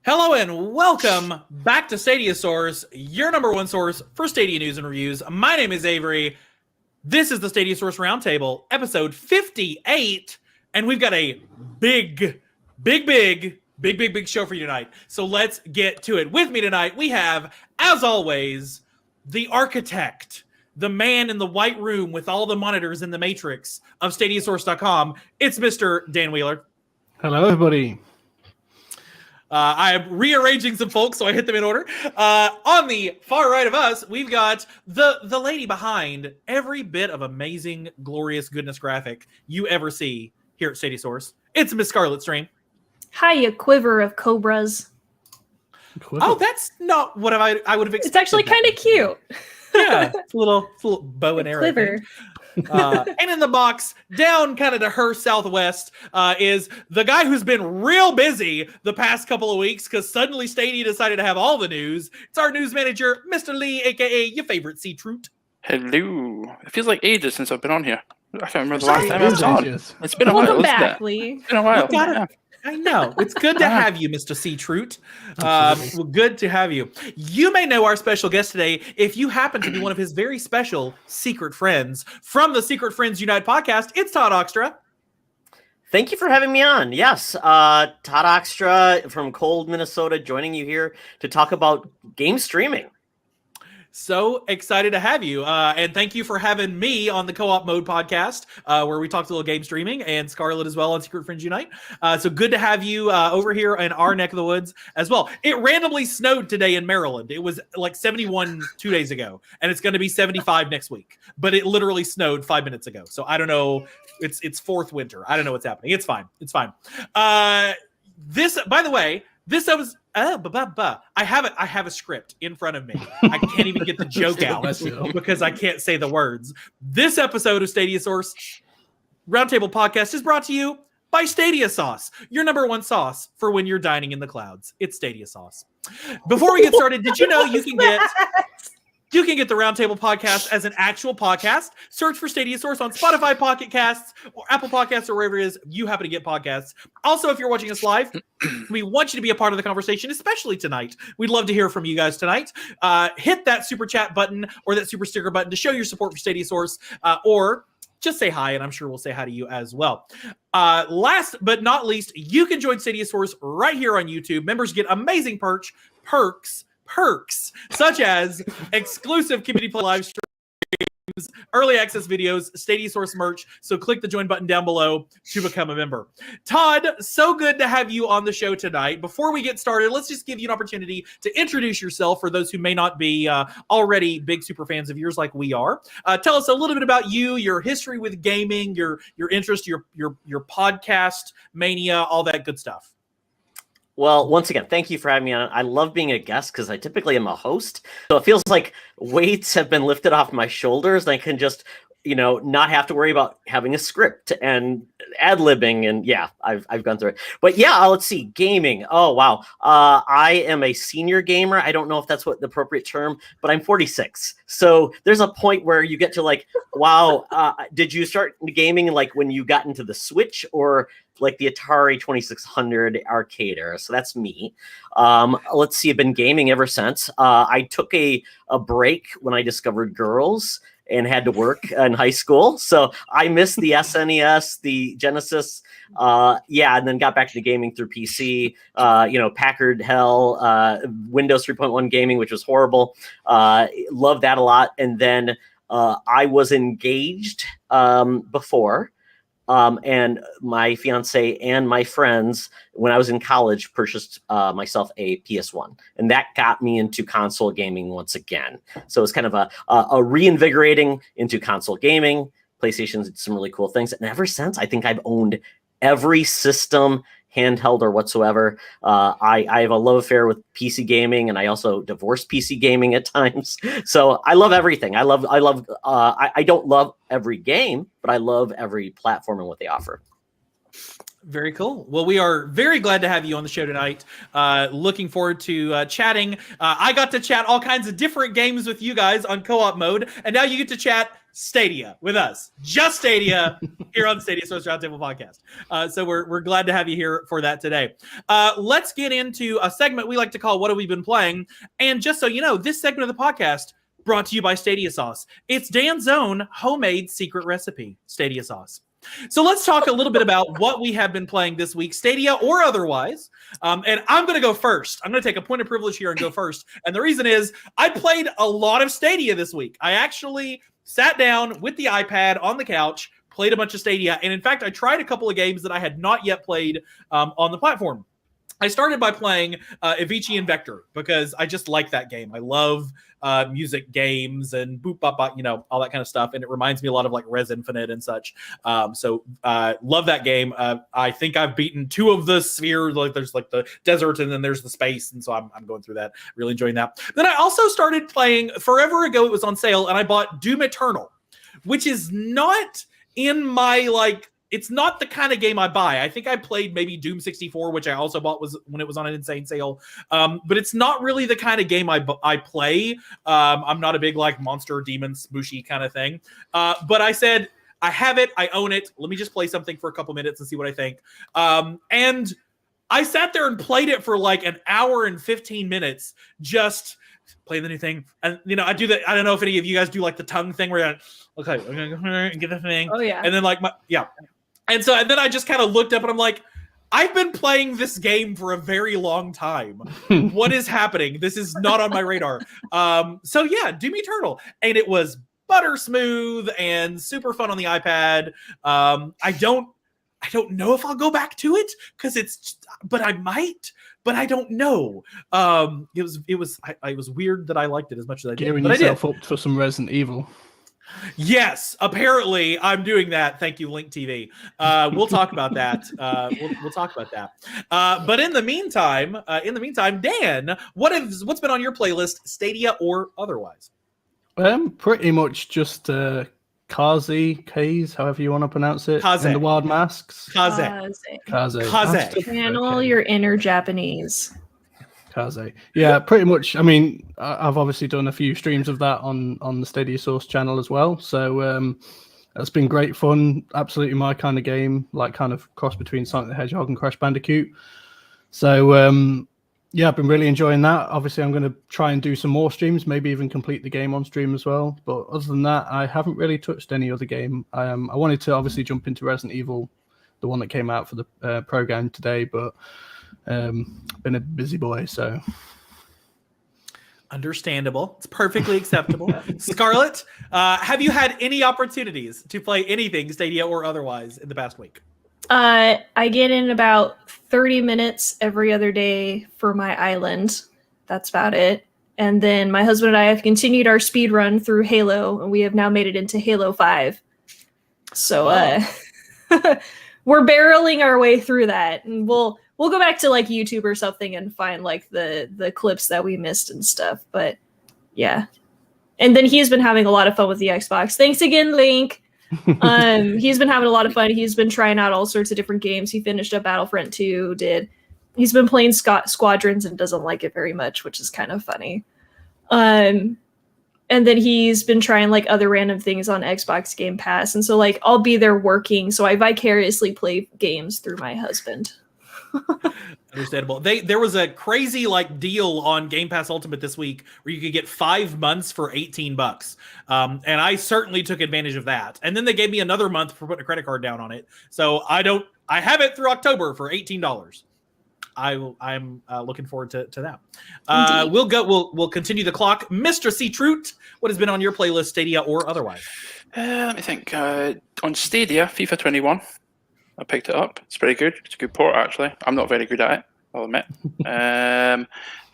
Hello and welcome back to Stadia Source, your number one source for Stadia news and reviews. My name is Avery. This is the Stadia Source Roundtable, episode 58, and we've got a big show for you tonight. So let's get to it. With me tonight, we have, as always, the architect, the man in the white room with all the monitors in the matrix of StadiaSource.com. It's Mr. Dan Wheeler. Hello, everybody. I am rearranging some folks, so I hit them in order. On the far right of us, we've got the lady behind every bit of amazing, glorious goodness graphic you ever see here at Stadia Source. It's Miss Scarlet Stream. Hi, you quiver of cobras. Quiver. Oh, that's not what I would have expected. It's actually kind of cute. Yeah, it's a little bow and arrow Quiver. thing. And in the box, down kind of to her southwest, is the guy who's been real busy the past couple of weeks because suddenly Stadia decided to have all the news. It's our news manager, Mr. Lee, aka your favorite sea troot. Hello. It feels like ages since I've been on here. I can't remember the last time I was on. Ages. It's been a while. Welcome Isn't back, it? Lee. It's been a while. You got it. Yeah. I know. It's good to have you, Mr. Sea Troot. Well, good to have you. You may know our special guest today if you happen to be one of his very special secret friends. From the Secret Friends Unite podcast, it's Todd Oxtra. Thank you for having me on. Yes, Todd Oxtra from cold Minnesota joining you here to talk about game streaming. So excited to have you. And thank you for having me on the Co-op Mode podcast, where we talked a little game streaming, and Scarlett as well on Secret Friends Unite. So good to have you over here in our neck of the woods as well. It randomly snowed today in Maryland. It was like 71 2 days ago, and it's going to be 75 next week. But it literally snowed 5 minutes ago. So I don't know. It's fourth winter. I don't know what's happening. It's fine. It's fine. This, by the way, this was I have a script in front of me. I can't even get the joke out because I can't say the words. This episode of Stadia Source Roundtable Podcast is brought to you by Stadia Sauce, your number one sauce for when you're dining in the clouds. It's Stadia Sauce. Before we get started, did you know you can get the Roundtable Podcast as an actual podcast? Search for Stadia Source on Spotify, Pocket Casts, or Apple Podcasts, or wherever it is you happen to get podcasts. Also, if you're watching us live, we want you to be a part of the conversation, especially tonight. We'd love to hear from you guys tonight. Hit that super chat button or that super sticker button to show your support for Stadia Source, or just say hi, and I'm sure we'll say hi to you as well. Last but not least, you can join Stadia Source right here on YouTube. Members get amazing perks such as exclusive community play live streams, early access videos, Stadia Source merch. So click the join button down below to become a member. Todd, so good to have you on the show tonight. Before we get started, let's just give you an opportunity to introduce yourself for those who may not be already big super fans of yours like we are. Tell us a little bit about you, your history with gaming, your interest, your podcast mania, all that good stuff. Well, once again, thank you for having me on. I love being a guest because I typically am a host. So it feels like weights have been lifted off my shoulders and I can just, not have to worry about having a script and ad-libbing. And yeah, I've gone through it. But yeah, let's see. Gaming. Oh, wow. I am a senior gamer. I don't know if that's what the appropriate term, but I'm 46. So there's a point where you get to like, wow, did you start gaming like when you got into the Switch or like the Atari 2600 arcade era? So that's me. Let's see, I've been gaming ever since. I took a break when I discovered girls and had to work in high school. So I missed the SNES, the Genesis, and then got back to gaming through PC, Packard hell, Windows 3.1 gaming, which was horrible. Loved that a lot. And then I was engaged before. And my fiance and my friends, when I was in college, purchased myself a PS1, and that got me into console gaming once again. So it's kind of a reinvigorating into console gaming. PlayStation's did some really cool things, and ever since, I think I've owned every system, handheld or whatsoever. I have a love affair with PC gaming, and I also divorce PC gaming at times. So I love everything. I don't love every game, but I love every platform and what they offer. Very cool. Well, we are very glad to have you on the show tonight. Looking forward to chatting. I got to chat all kinds of different games with you guys on Co-op Mode, and now you get to chat Stadia with us. Just Stadia here on the Stadia Source Roundtable podcast. So we're glad to have you here for that today. Let's get into a segment we like to call What Have We Been Playing? And just so you know, this segment of the podcast brought to you by Stadia Sauce. It's Dan's own homemade secret recipe, Stadia Sauce. So let's talk a little bit about what we have been playing this week, Stadia or otherwise. And I'm going to go first. I'm going to take a point of privilege here and go first. And the reason is I played a lot of Stadia this week. I actually sat down with the iPad on the couch, played a bunch of Stadia. And in fact, I tried a couple of games that I had not yet played on the platform. I started by playing Avicii and Vector because I just like that game. I love music games and boop bop bop, all that kind of stuff. And it reminds me a lot of like Res Infinite and such. So love that game. I think I've beaten 2 of the spheres. Like there's like the desert and then there's the space. And so I'm going through that, really enjoying that. Then I also started playing forever ago. It was on sale and I bought Doom Eternal, which is not in my it's not the kind of game I buy. I think I played maybe Doom 64, which I also bought when it was on an insane sale. But it's not really the kind of game I play. I'm not a big monster, demon, smooshy kind of thing. But I said, I have it. I own it. Let me just play something for a couple minutes and see what I think. And I sat there and played it for an hour and 15 minutes, just play the new thing. And, I do that. I don't know if any of you guys do the tongue thing where you're okay, I'm going to go here and get the thing. Oh, yeah. And then And then I just kind of looked up and I'm like, I've been playing this game for a very long time. What is happening? This is not on my radar. So yeah, Doom Eternal. And it was butter smooth and super fun on the iPad. I don't know if I'll go back to it but I might, but I don't know. It was weird that I liked it as much as I did. Gearing But yourself up for some Resident Evil. Yes, apparently I'm doing that. Thank you, Link TV. We'll talk about that. We'll talk about that. But in the meantime, Dan, what's been on your playlist, Stadia or otherwise? Pretty much just Kaze, however you want to pronounce it. Kaze. And the Wild Masks. Kaze. Channel your inner Japanese. Kaze. Yeah, pretty much. I mean, I've obviously done a few streams of that on the Stadia Source channel as well. So it's been great fun. Absolutely my kind of game, kind of cross between Sonic the Hedgehog and Crash Bandicoot. So yeah, I've been really enjoying that. Obviously, I'm going to try and do some more streams, maybe even complete the game on stream as well. But other than that, I haven't really touched any other game. I wanted to obviously jump into Resident Evil, the one that came out for the program today, but been a busy boy, so understandable. It's perfectly acceptable. Scarlett, have you had any opportunities to play anything, Stadia or otherwise, in the past week? I get in about 30 minutes every other day for my island. That's about it. And then my husband and I have continued our speed run through Halo, and we have now made it into Halo 5. So we're barreling our way through that, and we'll go back to YouTube or something and find the clips that we missed and stuff. But yeah. And then he's been having a lot of fun with the Xbox. Thanks again, Link. He's been having a lot of fun. He's been trying out all sorts of different games. He finished up Battlefront 2, he's been playing Squadrons and doesn't like it very much, which is kind of funny. And then he's been trying other random things on Xbox Game Pass. And so I'll be there working, so I vicariously play games through my husband. Understandable. There was a crazy deal on Game Pass Ultimate this week where you could get 5 months for $18. And I certainly took advantage of that. And then they gave me another month for putting a credit card down on it. So I have it through October for $18. I'm looking forward to that. We'll continue the clock. Mr. C. Troot, what has been on your playlist, Stadia or otherwise? Let me think. On Stadia, FIFA 21. I picked it up. It's pretty good. It's a good port, actually. I'm not very good at it, I'll admit.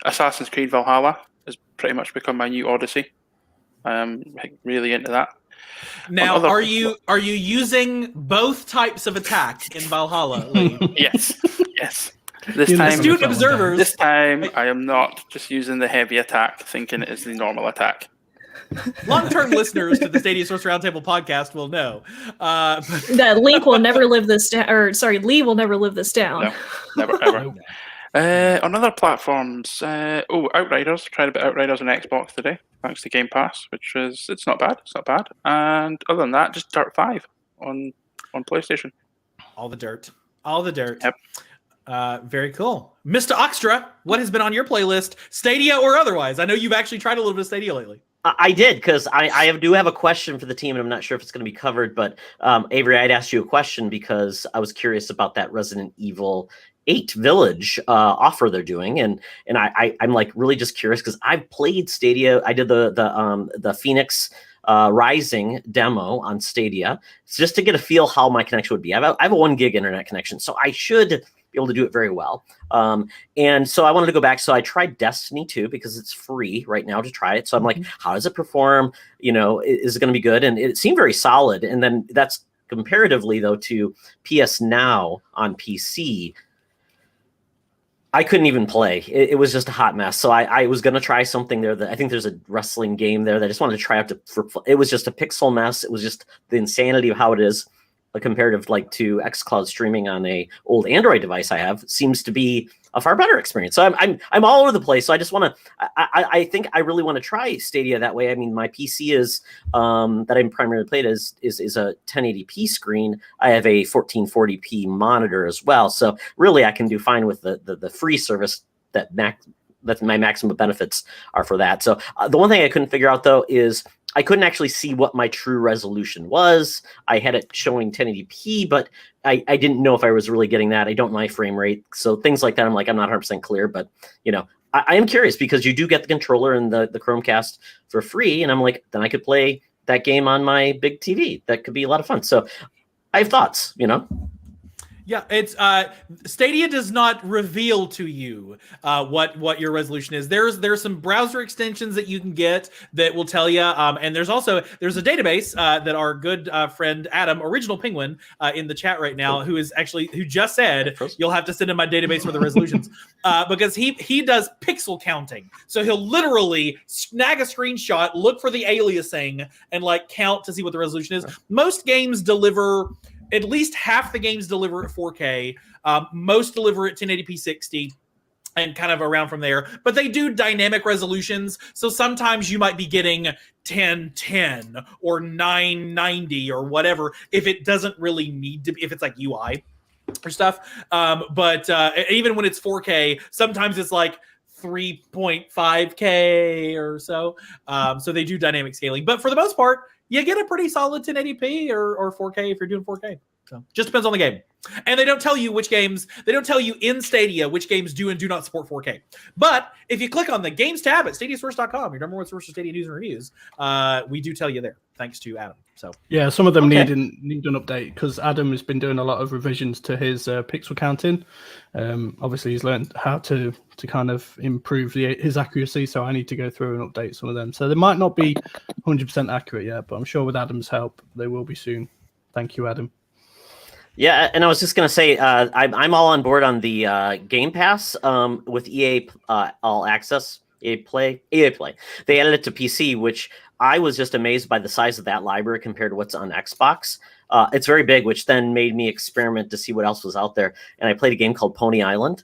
Assassin's Creed Valhalla has pretty much become my new Odyssey. I'm really into that. Now, are you using both types of attack in Valhalla, Lee? Yes. This time I am not just using the heavy attack, thinking it is the normal attack. Long-term listeners to the Stadia Source Roundtable podcast will know that Link will never live this down. Or sorry, Lee will never live this down. No, never ever. On other platforms, Outriders. Tried a bit of Outriders on Xbox today. thanks to Game Pass, which is it's not bad. It's not bad. And other than that, just Dirt 5 on PlayStation. All the dirt. All the dirt. Yep. Very cool. Mr. Oxtra, what has been on your playlist, Stadia or otherwise? I know you've actually tried a little bit of Stadia lately. I did, because I do have a question for the team, and I'm not sure if it's going to be covered. But Avery, I'd asked you a question because I was curious about that Resident Evil 8 Village offer they're doing, and I'm like really just curious because I've played Stadia. I did the Phoenix Rising demo on Stadia, just to get a feel how my connection would be. I have a 1 gig internet connection, so I should be able to do it very well. And so I wanted to go back. So I tried Destiny 2 because it's free right now to try it. So I'm like, how does it perform? You know, is it going to be good? And it seemed very solid. And then that's comparatively, though, to PS Now on PC. I couldn't even play. It was just a hot mess. So I was going to try something there. That I think there's a wrestling game there that I just wanted to try out. It was just a pixel mess. It was just the insanity of how it is. A comparative like to xCloud streaming on a old Android device I have seems to be a far better experience. So I'm all over the place. So I just want to. I think I really want to try Stadia that way. I mean, my PC is that I'm primarily played is a 1080p screen. I have a 1440p monitor as well. So really, I can do fine with the free service that that's my maximum benefits are for that. So the one thing I couldn't figure out though is I couldn't actually see what my true resolution was. I had it showing 1080p, but I didn't know if I was really getting that. I don't know my frame rate. So things like that, I'm like, I'm not 100% clear, but you know, I am curious because you do get the controller and the Chromecast for free. And I'm like, then I could play that game on my big TV. That could be a lot of fun. So I have thoughts, you know? Yeah, it's Stadia does not reveal to you what your resolution is. There's some browser extensions that you can get that will tell you, and there's a database that our good friend Adam, Original Penguin, in the chat right now, who just said you'll have to send him my database for the resolutions because he does pixel counting. So he'll literally snag a screenshot, look for the aliasing, and like count to see what the resolution is. Most games deliver. At least half the games deliver at 4K. Most deliver at 1080p 60 and kind of around from there. But they do dynamic resolutions. So sometimes you might be getting 1010 or 990 or whatever if it doesn't really need to be, if it's like UI or stuff. But even when it's 4K, sometimes it's like 3.5K or so. So they do dynamic scaling. But for the most part, you get a pretty solid 1080p or 4K if you're doing 4K. So just depends on the game. And they don't tell you in Stadia which games do and do not support 4K. But if you click on the games tab at stadiasource.com, your number one source for Stadia news and reviews, we do tell you there, thanks to Adam. So yeah, some of them need an update because Adam has been doing a lot of revisions to his pixel counting. Obviously, he's learned how to kind of improve his accuracy. So I need to go through and update some of them. So they might not be 100% accurate yet, but I'm sure with Adam's help, they will be soon. Thank you, Adam. Yeah, and I was just going to say, I'm all on board on the Game Pass with EA All Access, EA Play. They added it to PC, which I was just amazed by the size of that library compared to what's on Xbox. It's very big, which then made me experiment to see what else was out there. And I played a game called Pony Island.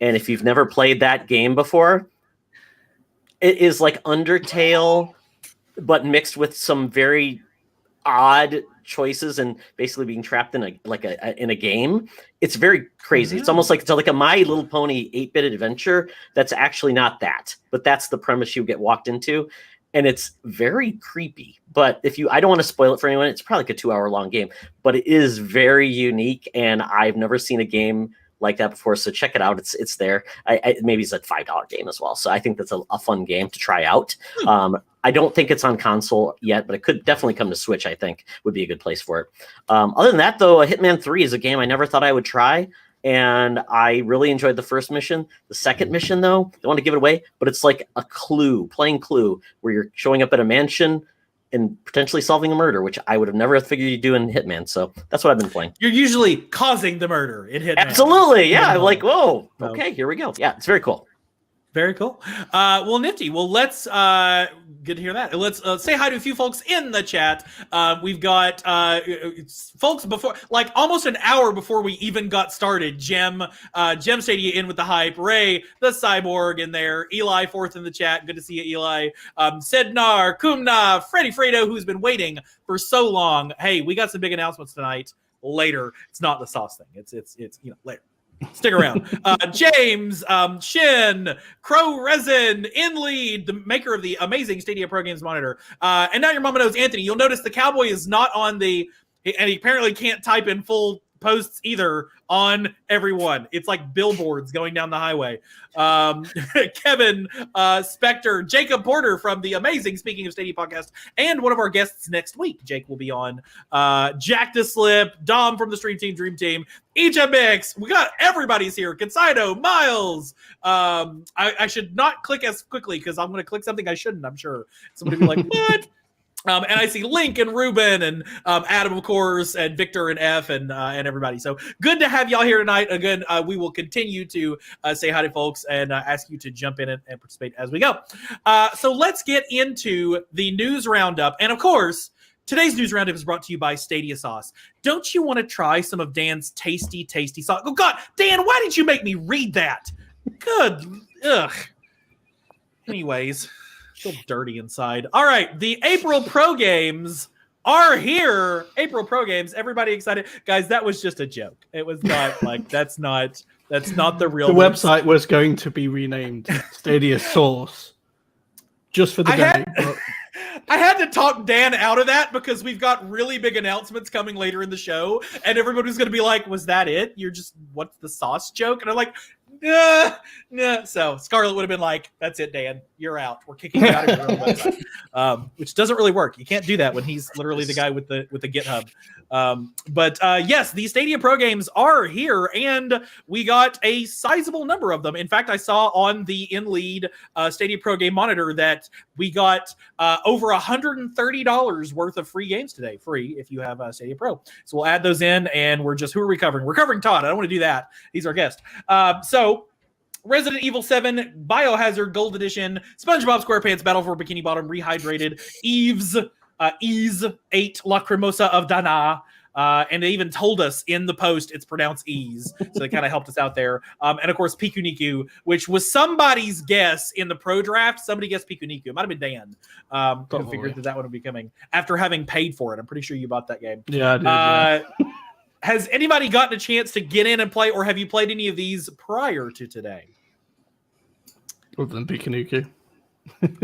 And if you've never played that game before, it is like Undertale, but mixed with some very odd choices and basically being trapped in a game. It's very crazy. It's almost like a My Little Pony 8-bit adventure that's actually not that, but that's the premise you get walked into, and it's very creepy. But I don't want to spoil it for anyone. It's probably like a 2-hour long game, but it is very unique, and I've never seen a game like that before. So check it out. It's there. Maybe it's a $5 game as well. So I think that's a fun game to try out. I don't think it's on console yet, but it could definitely come to Switch. I think would be a good place for it. Other than that, though, Hitman 3 is a game I never thought I would try, and I really enjoyed the first mission. The second mission, though, I don't want to give it away, but it's like a playing Clue, where you're showing up at a mansion and potentially solving a murder, which I would have never figured you'd do in Hitman. So that's what I've been playing. You're usually causing the murder in Hitman. Absolutely, yeah. I'm like, whoa, okay, here we go. Yeah, it's very cool. Very cool. Well, nifty. Well, let's good to hear that. Let's say hi to a few folks in the chat. We've got folks before, like almost an hour before we even got started. Gem Stadia in with the hype. Ray, the cyborg in there. Eli fourth in the chat. Good to see you, Eli. Sednar, Kumna, Freddie Fredo, who's been waiting for so long. Hey, we got some big announcements tonight. Later, it's not the sauce thing. It's later. Stick around. James, Shin, Crow Resin, InLead, the maker of the amazing Stadia Pro Games monitor. And now your mama knows Anthony. You'll notice the cowboy is not on and he apparently can't type in full posts either on everyone. It's like billboards going down the highway. Kevin, Spectre, Jacob Porter from the amazing Speaking of Stadia podcast, and one of our guests next week. Jake will be on. Jack the Slip, Dom from the Stream Team, Dream Team, Echa Mix. We got everybody's here. Consido, Miles. I should not click as quickly because I'm going to click something I shouldn't, I'm sure. Somebody will be like, what? And I see Link and Ruben and Adam, of course, and Victor and F and everybody. So good to have y'all here tonight. Again, we will continue to say hi to folks and ask you to jump in and participate as we go. So let's get into the news roundup. And of course, today's news roundup is brought to you by Stadia Sauce. Don't you want to try some of Dan's tasty, tasty sauce? Oh, God, Dan, why did you make me read that? Good. Ugh. Anyways. Feel dirty inside. All right, the April Pro Games are here. April Pro Games. Everybody excited? Guys, that was just a joke. It was not like that's not the real. The website was going to be renamed Stadia Source just for the day. I had to talk Dan out of that because we've got really big announcements coming later in the show, and everybody was going to be like, "Was that it? You're just what's the sauce joke?" And I'm like, nah. So Scarlett would have been like, "That's it, Dan. You're out. We're kicking you out of your own website," which doesn't really work. You can't do that when he's literally the guy with the GitHub. But yes, the Stadia Pro Games are here, and we got a sizable number of them. In fact, I saw on the InLead Stadia Pro Game monitor that we got over $130 worth of free games today. Free if you have Stadia Pro. So we'll add those in, and who are we covering? We're covering Todd. I don't want to do that. He's our guest. So Resident Evil 7, Biohazard Gold Edition, SpongeBob SquarePants Battle for Bikini Bottom Rehydrated, Ease 8 Lacrimosa of Dana. And they even told us in the post it's pronounced Ease. So they kind of helped us out there. And of course, Pikuniku, which was somebody's guess in the pro draft. Somebody guessed Pikuniku. It might have been Dan. Who figured that one would be coming after having paid for it. I'm pretty sure you bought that game. Yeah, I did. Has anybody gotten a chance to get in and play, or have you played any of these prior to today? Other than Pikuniku.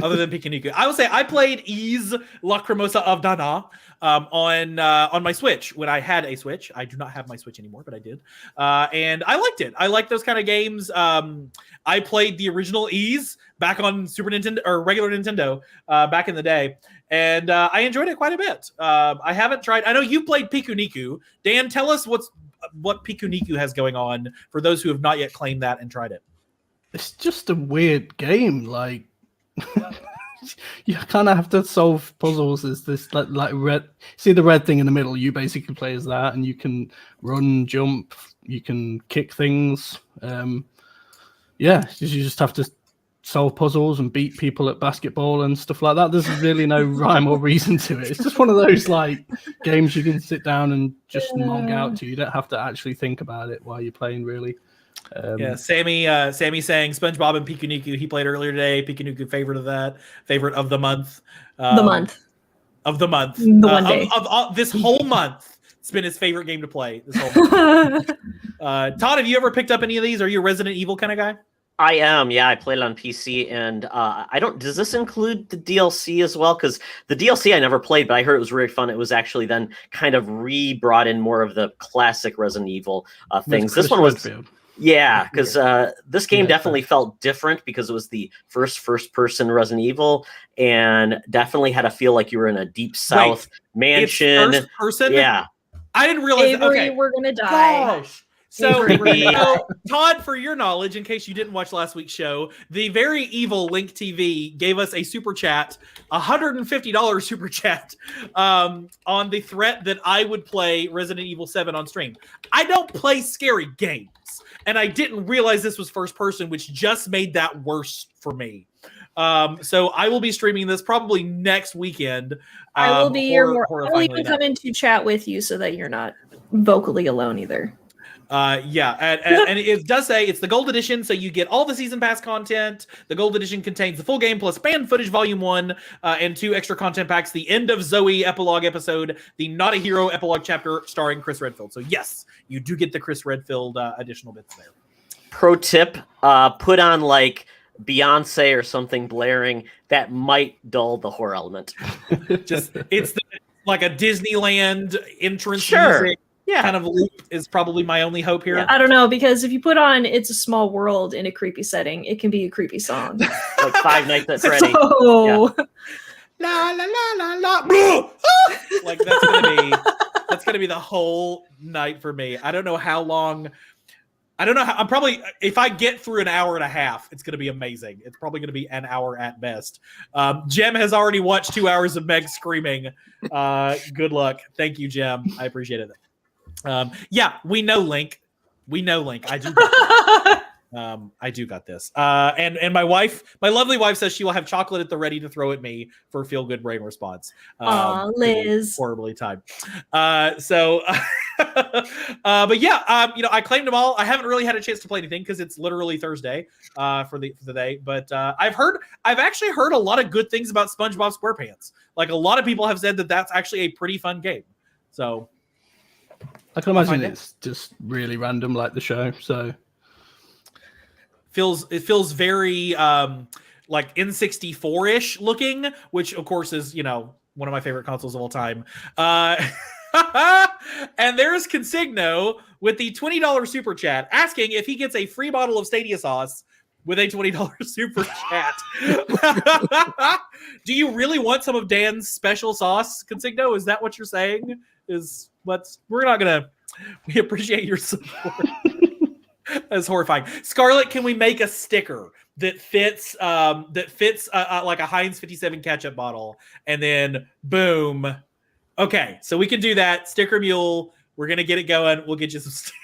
Other than Pikuniku. I will say I played Ease Lacrimosa of Dana on my Switch when I had a Switch. I do not have my Switch anymore, but I did. And I liked it. I like those kind of games. I played the original Ease back on Super Nintendo or regular Nintendo back in the day. And I enjoyed it quite a bit. I haven't tried. I know you've played Pikuniku. Dan, tell us what Pikuniku has going on for those who have not yet claimed that and tried it. It's just a weird game. Like, you kind of have to solve puzzles. There's this like red. See the red thing in the middle? You basically play as that, and you can run, jump, you can kick things. You just have to solve puzzles and beat people at basketball and stuff like that. There's really no rhyme or reason to it. It's just one of those like games you can sit down and just mong out to. You don't have to actually think about it while you're playing, really. Sammy saying SpongeBob and Pikuniku he played earlier today. Pikuniku favorite of the month. The month. The one day. Of this whole month. It's been his favorite game to play this whole month. Todd, have you ever picked up any of these? Are you a Resident Evil kind of guy? I am, yeah. I played it on PC, and I don't. Does this include the DLC as well? Because the DLC I never played, but I heard it was really fun. It was actually then kind of brought in more of the classic Resident Evil things. This one was, because this game definitely felt different because it was the first-person Resident Evil, and definitely had a feel like you were in a deep South mansion. It's first person? Yeah. I didn't realize. Avery, okay, we're gonna die. Gosh. So, Creepy. Todd, for your knowledge, in case you didn't watch last week's show, the very evil Link TV gave us a super chat, $150 super chat, on the threat that I would play Resident Evil 7 on stream. I don't play scary games, and I didn't realize this was first person, which just made that worse for me. So I will be streaming this probably next weekend. I will be I'll even come into chat with you so that you're not vocally alone either. Yeah, and it does say it's the gold edition, so you get all the season pass content. The gold edition contains the full game plus banned footage volume 1 and 2 extra content packs, the End of Zoe epilogue episode, the Not a Hero epilogue chapter starring Chris Redfield. So yes, you do get the Chris Redfield additional bits there. Pro tip, put on like Beyonce or something blaring that might dull the horror element. It's like a Disneyland entrance music. Yeah. Kind of loop is probably my only hope here. Yeah, I don't know, because if you put on It's a Small World in a creepy setting, it can be a creepy song. Like Five Nights at Freddy. So... La la la la la. Like that's gonna be the whole night for me. I don't know how long. I don't know how. I'm probably, if I get through an hour and a half, it's gonna be amazing. It's probably gonna be an hour at best. Jem has already watched 2 hours of Meg screaming. Good luck. Thank you, Jem. I appreciate it. Yeah, we know Link. I do got this. I do got this. And my lovely wife says she will have chocolate at the ready to throw at me for a feel-good brain response. Aw, Liz. Horribly timed. But yeah, I claimed them all. I haven't really had a chance to play anything because it's literally Thursday for the day. But I've actually heard a lot of good things about SpongeBob SquarePants. Like a lot of people have said that that's actually a pretty fun game. So I can imagine it's just really random, like the show. So it feels very like N64-ish looking, which of course is one of my favorite consoles of all time. And there's Consigno with the $20 super chat asking if he gets a free bottle of Stadia sauce with a $20 super chat. Do you really want some of Dan's special sauce, Consigno? Is that what you're saying? We appreciate your support. That's horrifying. Scarlett, can we make a sticker that fits like a Heinz 57 ketchup bottle, and then boom. Okay, so we can do that. Sticker Mule. We're gonna get it going. We'll get you some Stadia.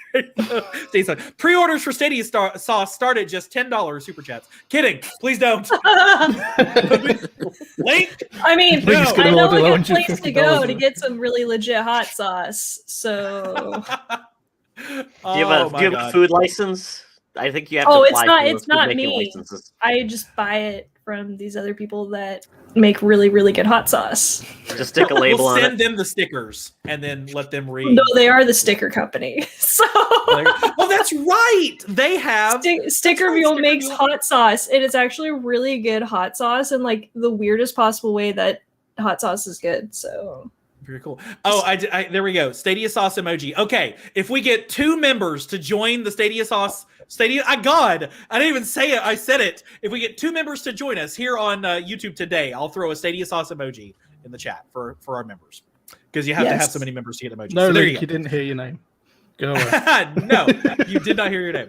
Pre-orders for Stadia sauce start at just $10 super chats. Kidding. Please don't. Link. I mean, I know a good place to go to get some really legit hot sauce. So do you have a food license? I think you have to apply it's not me. Licenses. I just buy it from these other people that make really, really good hot sauce. Just stick a label on it. Send them the stickers and then let them read. No, they are the sticker company. So oh, that's right. They have Sticker Mule makes hot sauce. It is actually really good hot sauce in like the weirdest possible way that hot sauce is good. So very cool. Oh, there we go. Stadia sauce emoji. Okay, if we get 2 members to join the Stadia sauce, God, I didn't even say it. I said it. If we get 2 members to join us here on YouTube today, I'll throw a Stadia sauce emoji in the chat for our members, because you have to have so many members to get emojis. No, so Luke, you didn't hear your name. Go away. No, you did not hear your name.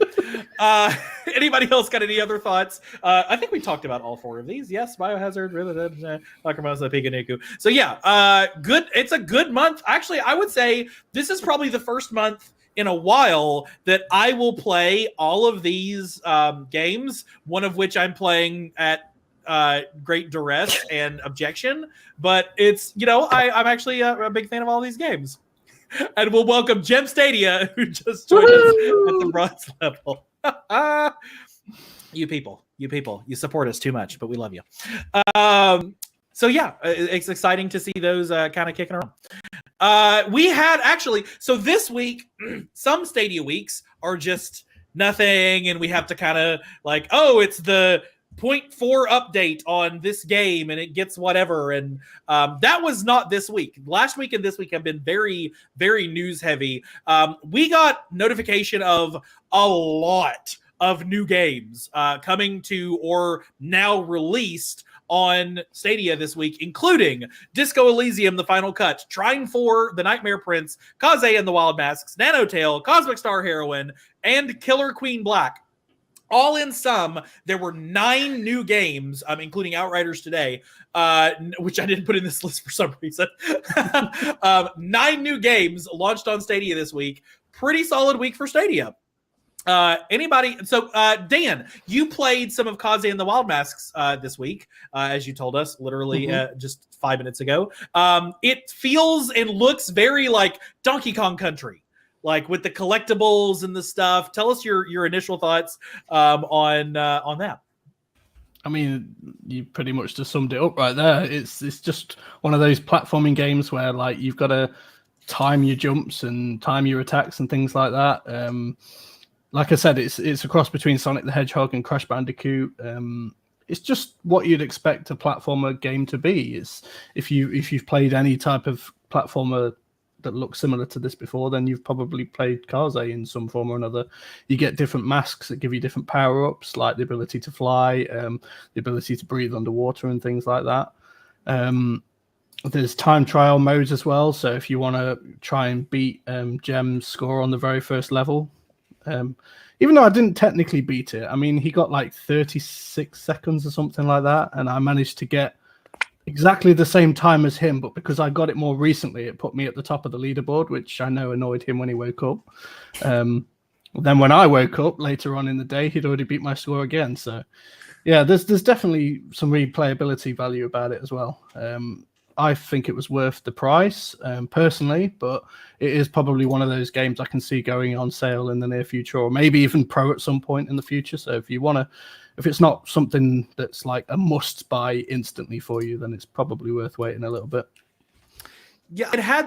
Anybody else got any other thoughts? I think we talked about all 4 of these. Yes, Biohazard, Lacrimosa, Piganiku. So yeah, good. It's a good month. Actually, I would say this is probably the first month in a while that I will play all of these games, one of which I'm playing at great duress and objection. But it's, I'm actually a big fan of all these games. And we'll welcome Gem Stadia, who just joined us at the bronze level. You people, you support us too much, but we love you. So yeah, it's exciting to see those kind of kicking around. We had so this week, some Stadia weeks are just nothing, and we have to kind of like, it's the 0.4 update on this game and it gets whatever, and that was not this week. Last week and this week have been very, very news heavy. We got notification of a lot of new games coming to or now released on Stadia this week, including Disco Elysium, The Final Cut, Trine 4, The Nightmare Prince, Kaze and the Wild Masks, Nanotale, Cosmic Star Heroine, and Killer Queen Black. All in sum, there were 9 new games, including Outriders today, which I didn't put in this list for some reason. 9 new games launched on Stadia this week. Pretty solid week for Stadia. Anybody? So, Dan, you played some of Kaze and the Wild Masks this week, as you told us, literally just 5 minutes ago. It feels and looks very like Donkey Kong Country. Like with the collectibles and the stuff. Tell us your initial thoughts on that. I mean, you pretty much just summed it up right there. It's just one of those platforming games where like you've got to time your jumps and time your attacks and things like that. Like I said, it's a cross between Sonic the Hedgehog and Crash Bandicoot. It's just what you'd expect a platformer game to be. It's if you've played any type of platformer that looks similar to this before, then you've probably played Kaze in some form or another. You get different masks that give you different power-ups, like the ability to fly, the ability to breathe underwater and things like that. There's time trial modes as well, so if you want to try and beat Gem's score on the very first level, even though I didn't technically beat it, I mean, he got like 36 seconds or something like that, and I managed to get exactly the same time as him, but because I got it more recently, it put me at the top of the leaderboard, which I know annoyed him when he woke up. Then when I woke up later on in the day, he'd already beat my score again. So yeah, there's definitely some replayability value about it as well. I think it was worth the price personally, but it is probably one of those games I can see going on sale in the near future, or maybe even pro at some point in the future. So if it's not something that's like a must buy instantly for you, then it's probably worth waiting a little bit. Yeah, I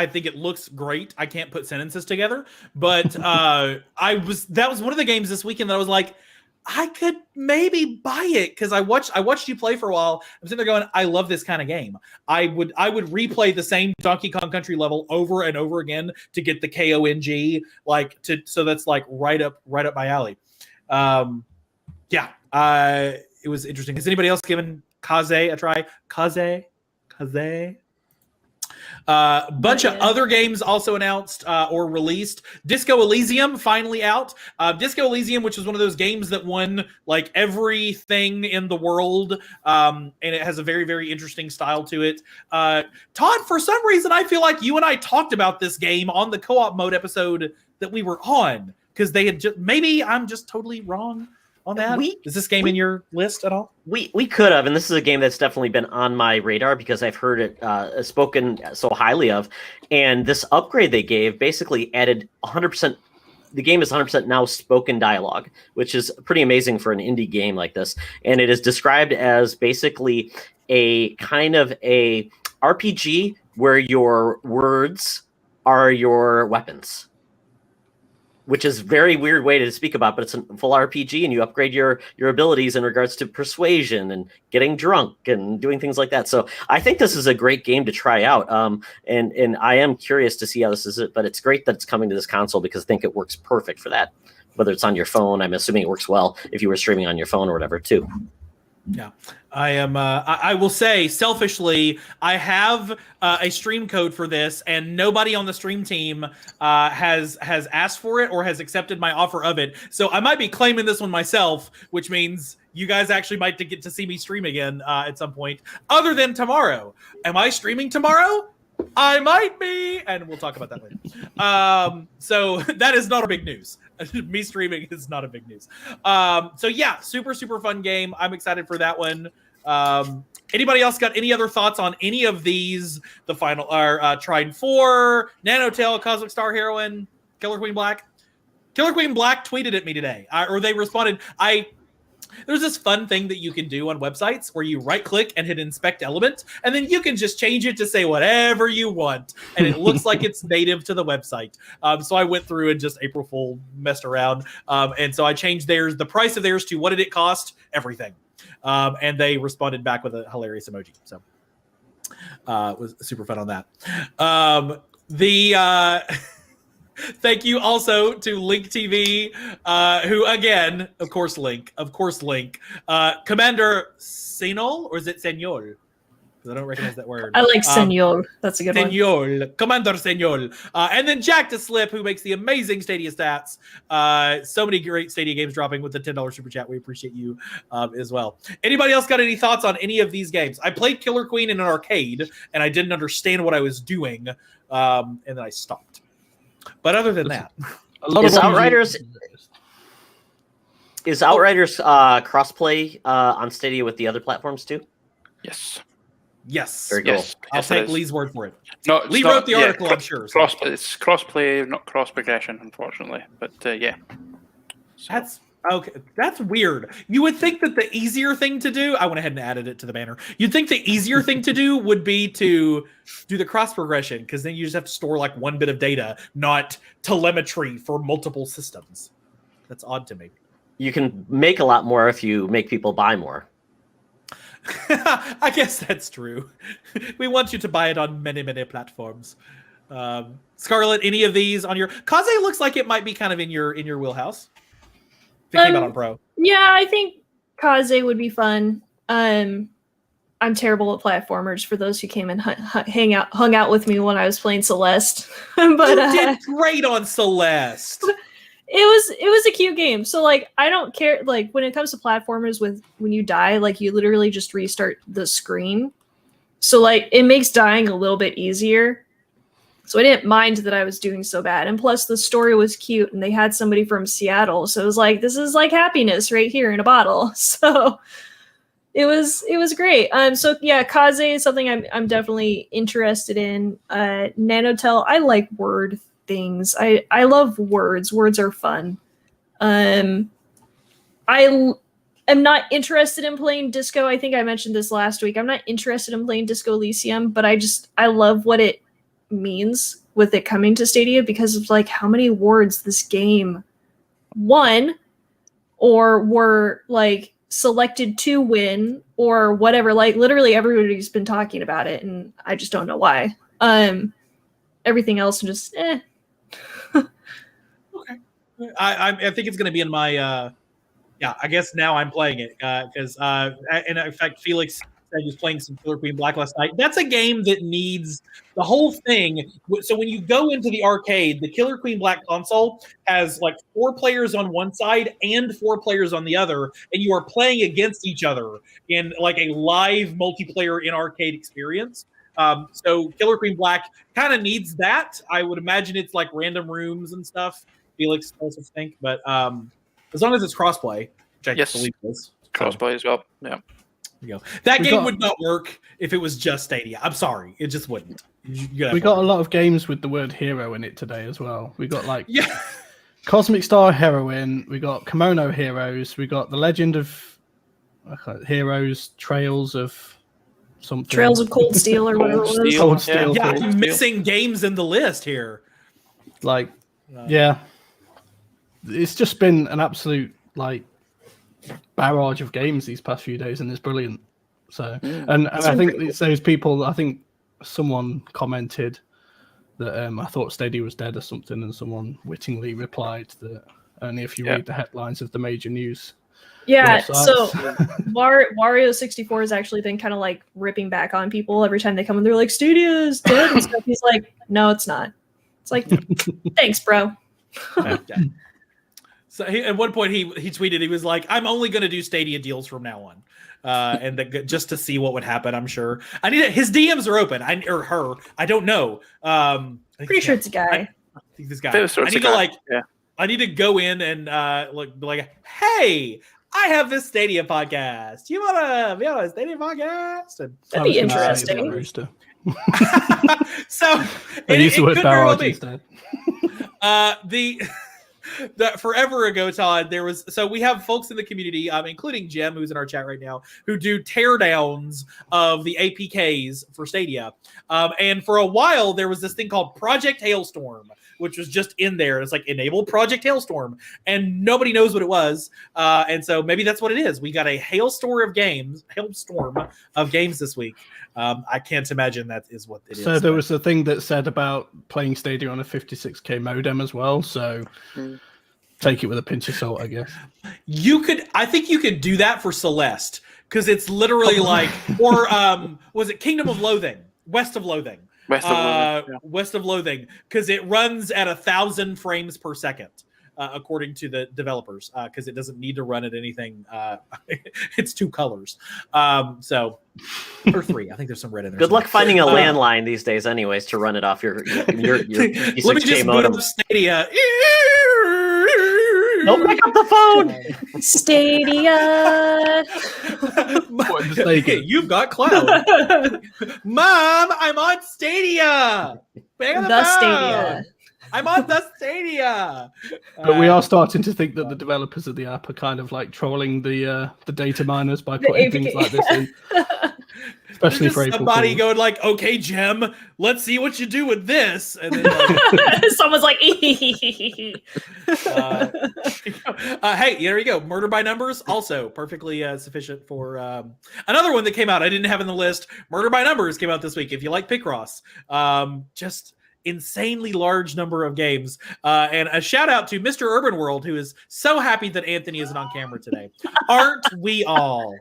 think it looks great. I can't put sentences together, but that was one of the games this weekend that I was like, I could maybe buy it because I watched you play for a while. I'm sitting there going, I love this kind of game. I would replay the same Donkey Kong Country level over and over again to get the KONG, so that's like right up my alley. It was interesting. Has anybody else given Kaze a try? Kaze. Bunch of other games also announced or released. Disco Elysium finally out. Disco Elysium, which is one of those games that won like everything in the world, and it has a very, very interesting style to it. Todd, for some reason, I feel like you and I talked about this game on the co-op mode episode that we were on, because they had maybe I'm just totally wrong on that. Is this game in your list at all? We could have, and this is a game that's definitely been on my radar because I've heard it spoken so highly of. And this upgrade they gave basically added 100%. The game is 100% now spoken dialogue, which is pretty amazing for an indie game like this. And it is described as basically a kind of a RPG where your words are your weapons, which is a very weird way to speak about, but it's a full RPG, and you upgrade your abilities in regards to persuasion and getting drunk and doing things like that. So I think this is a great game to try out, and I am curious to see how this is. But it's great that it's coming to this console because I think it works perfect for that. Whether it's on your phone, I'm assuming it works well if you were streaming on your phone or whatever too. Yeah, I am. I will say selfishly, I have a stream code for this, and nobody on the stream team has asked for it or has accepted my offer of it. So I might be claiming this one myself, which means you guys actually might get to see me stream again at some point, other than tomorrow. Am I streaming tomorrow? I might be, and we'll talk about that later. So that is not a big news. Me streaming is not a big news. So yeah, super, super fun game. I'm excited for that one. Anybody else got any other thoughts on any of these? The final Trine 4, Nanotale, Cosmic Star Heroine, Killer Queen Black. Killer Queen Black tweeted at me today, or they responded. There's this fun thing that you can do on websites where you right click and hit inspect element, and then you can just change it to say whatever you want, and it looks like it's native to the website. So I went through and just April Fool messed around, and so I changed the price of theirs to what did it cost? Everything. And they responded back with a hilarious emoji. So it was super fun on that. Thank you also to Link TV, who again, of course, Link. Commander Senol, or is it Senor? Because I don't recognize that word. I like Senor. That's a good one. Senor, Commander Senor. And then Jack to Slip, who makes the amazing Stadia stats. So many great Stadia games dropping with the $10 super chat. We appreciate you as well. Anybody else got any thoughts on any of these games? I played Killer Queen in an arcade, and I didn't understand what I was doing, and then I stopped. But other than that, is Outriders crossplay on Stadia with the other platforms too? Yes. Very cool. Yes. I'll take Lee's word for it. No, Lee wrote the article, I'm sure. So. It's crossplay, not cross progression, unfortunately. But yeah. So. That's okay. That's weird. You would think that the easier thing to do, I went ahead and added it to the banner. You'd think the easier thing to do would be to do the cross progression, because then you just have to store like one bit of data, not telemetry for multiple systems. That's odd to me. You can make a lot more if you make people buy more. I guess that's true. We want you to buy it on many, many platforms. Scarlett, any of these on your Kaze looks like it might be kind of in your wheelhouse. If it came out on Pro. Yeah, I think Kaze would be fun. I'm terrible at platformers. For those who came and hung out with me when I was playing Celeste, but you did great on Celeste. It was a cute game. So like I don't care, like when it comes to platformers, when you die, like you literally just restart the screen. So like it makes dying a little bit easier. So I didn't mind that I was doing so bad. And plus the story was cute and they had somebody from Seattle. So it was like, this is like happiness right here in a bottle. So it was great. So yeah, Kaze is something I'm definitely interested in. Nanotel, I like word things. I love words. Words are fun. I am not interested in playing Disco. I think I mentioned this last week. I'm not interested in playing Disco Elysium, but I love what it means with it coming to Stadia, because of like how many words this game won or were like selected to win or whatever. Like literally everybody's been talking about it, and I just don't know why. Everything else just Okay. I think it's going to be in my I guess now I'm playing it because and in fact Felix said he was playing some Killer Queen Black last night. That's a game that needs the whole thing. So when you go into the arcade, the Killer Queen Black console has like 4 players on one side and 4 players on the other, and you are playing against each other in like a live multiplayer in arcade experience. So Killer Queen Black kind of needs that. I would imagine it's like random rooms and stuff. Felix also think, but as long as it's crossplay, which I believe it is. Crossplay as well. Yeah. There you go. That game would not work if it was just Stadia. I'm sorry, it just wouldn't. We got a lot of games with the word hero in it today as well. We got like Cosmic Star Heroine. We got Kimono Heroes. We got The Legend of Heroes, Trails of something. Trails of Cold Steel or whatever it was. Cold Steel. Yeah, I'm missing games in the list here. Like, yeah. It's just been an absolute like barrage of games these past few days, and it's brilliant. So, and I think it's those people. I think someone commented that I thought Stadia was dead or something, and someone wittingly replied that only if you read the headlines of the major news. Yeah, websites. so Wario64 has actually been kind of like ripping back on people every time they come and they're like, Stadia's dead and stuff. He's like, no, it's not. It's like, thanks, bro. So at one point he tweeted, he was like, I'm only going to do Stadia deals from now on. And just to see what would happen, I'm sure. His DMs are open. Or her. I don't know. Pretty sure it's a guy. I think this guy. I need to go in and be like, hey, I have this Stadia podcast. You wanna be on a Stadia podcast? And that'd be interesting. So I use the word barrage instead. That forever ago, Todd, we have folks in the community, including Jim, who's in our chat right now, who do teardowns of the APKs for Stadia. And for a while, there was this thing called Project Hailstorm, which was just in there. It's like enable Project Hailstorm, and nobody knows what it was. And so maybe that's what it is. We got a hailstorm of games this week. I can't imagine that is what it is. So there was a thing that said about playing Stadia on a 56k modem as well. So take it with a pinch of salt, I guess. I think you could do that for Celeste, because it's literally like, or was it Kingdom of Loathing? West of Loathing. West of Loathing, because it runs at 1,000 frames per second. According to the developers, because it doesn't need to run at anything. It's 2 colors. So, or 3. I think there's some red in there. Good luck finding a landline these days, anyways, to run it off your Let me just modem. boot up Stadia. Don't pick up the phone. Stadia. Hey, you've got cloud. Mom, I'm on Stadia. The Stadia. I'm on the Stadia. But we are starting to think that the developers of the app are kind of like trolling the data miners by putting things like this in. Especially for April somebody Fools. going like, okay, Jim, let's see what you do with this. And then like, someone's like, hey, there you go. Murder by Numbers, also perfectly sufficient for another one that came out I didn't have in the list. Murder by Numbers came out this week. If you like Picross, just insanely large number of games. And a shout out to Mr. Urban World, who is so happy that Anthony isn't on camera today. Aren't we all?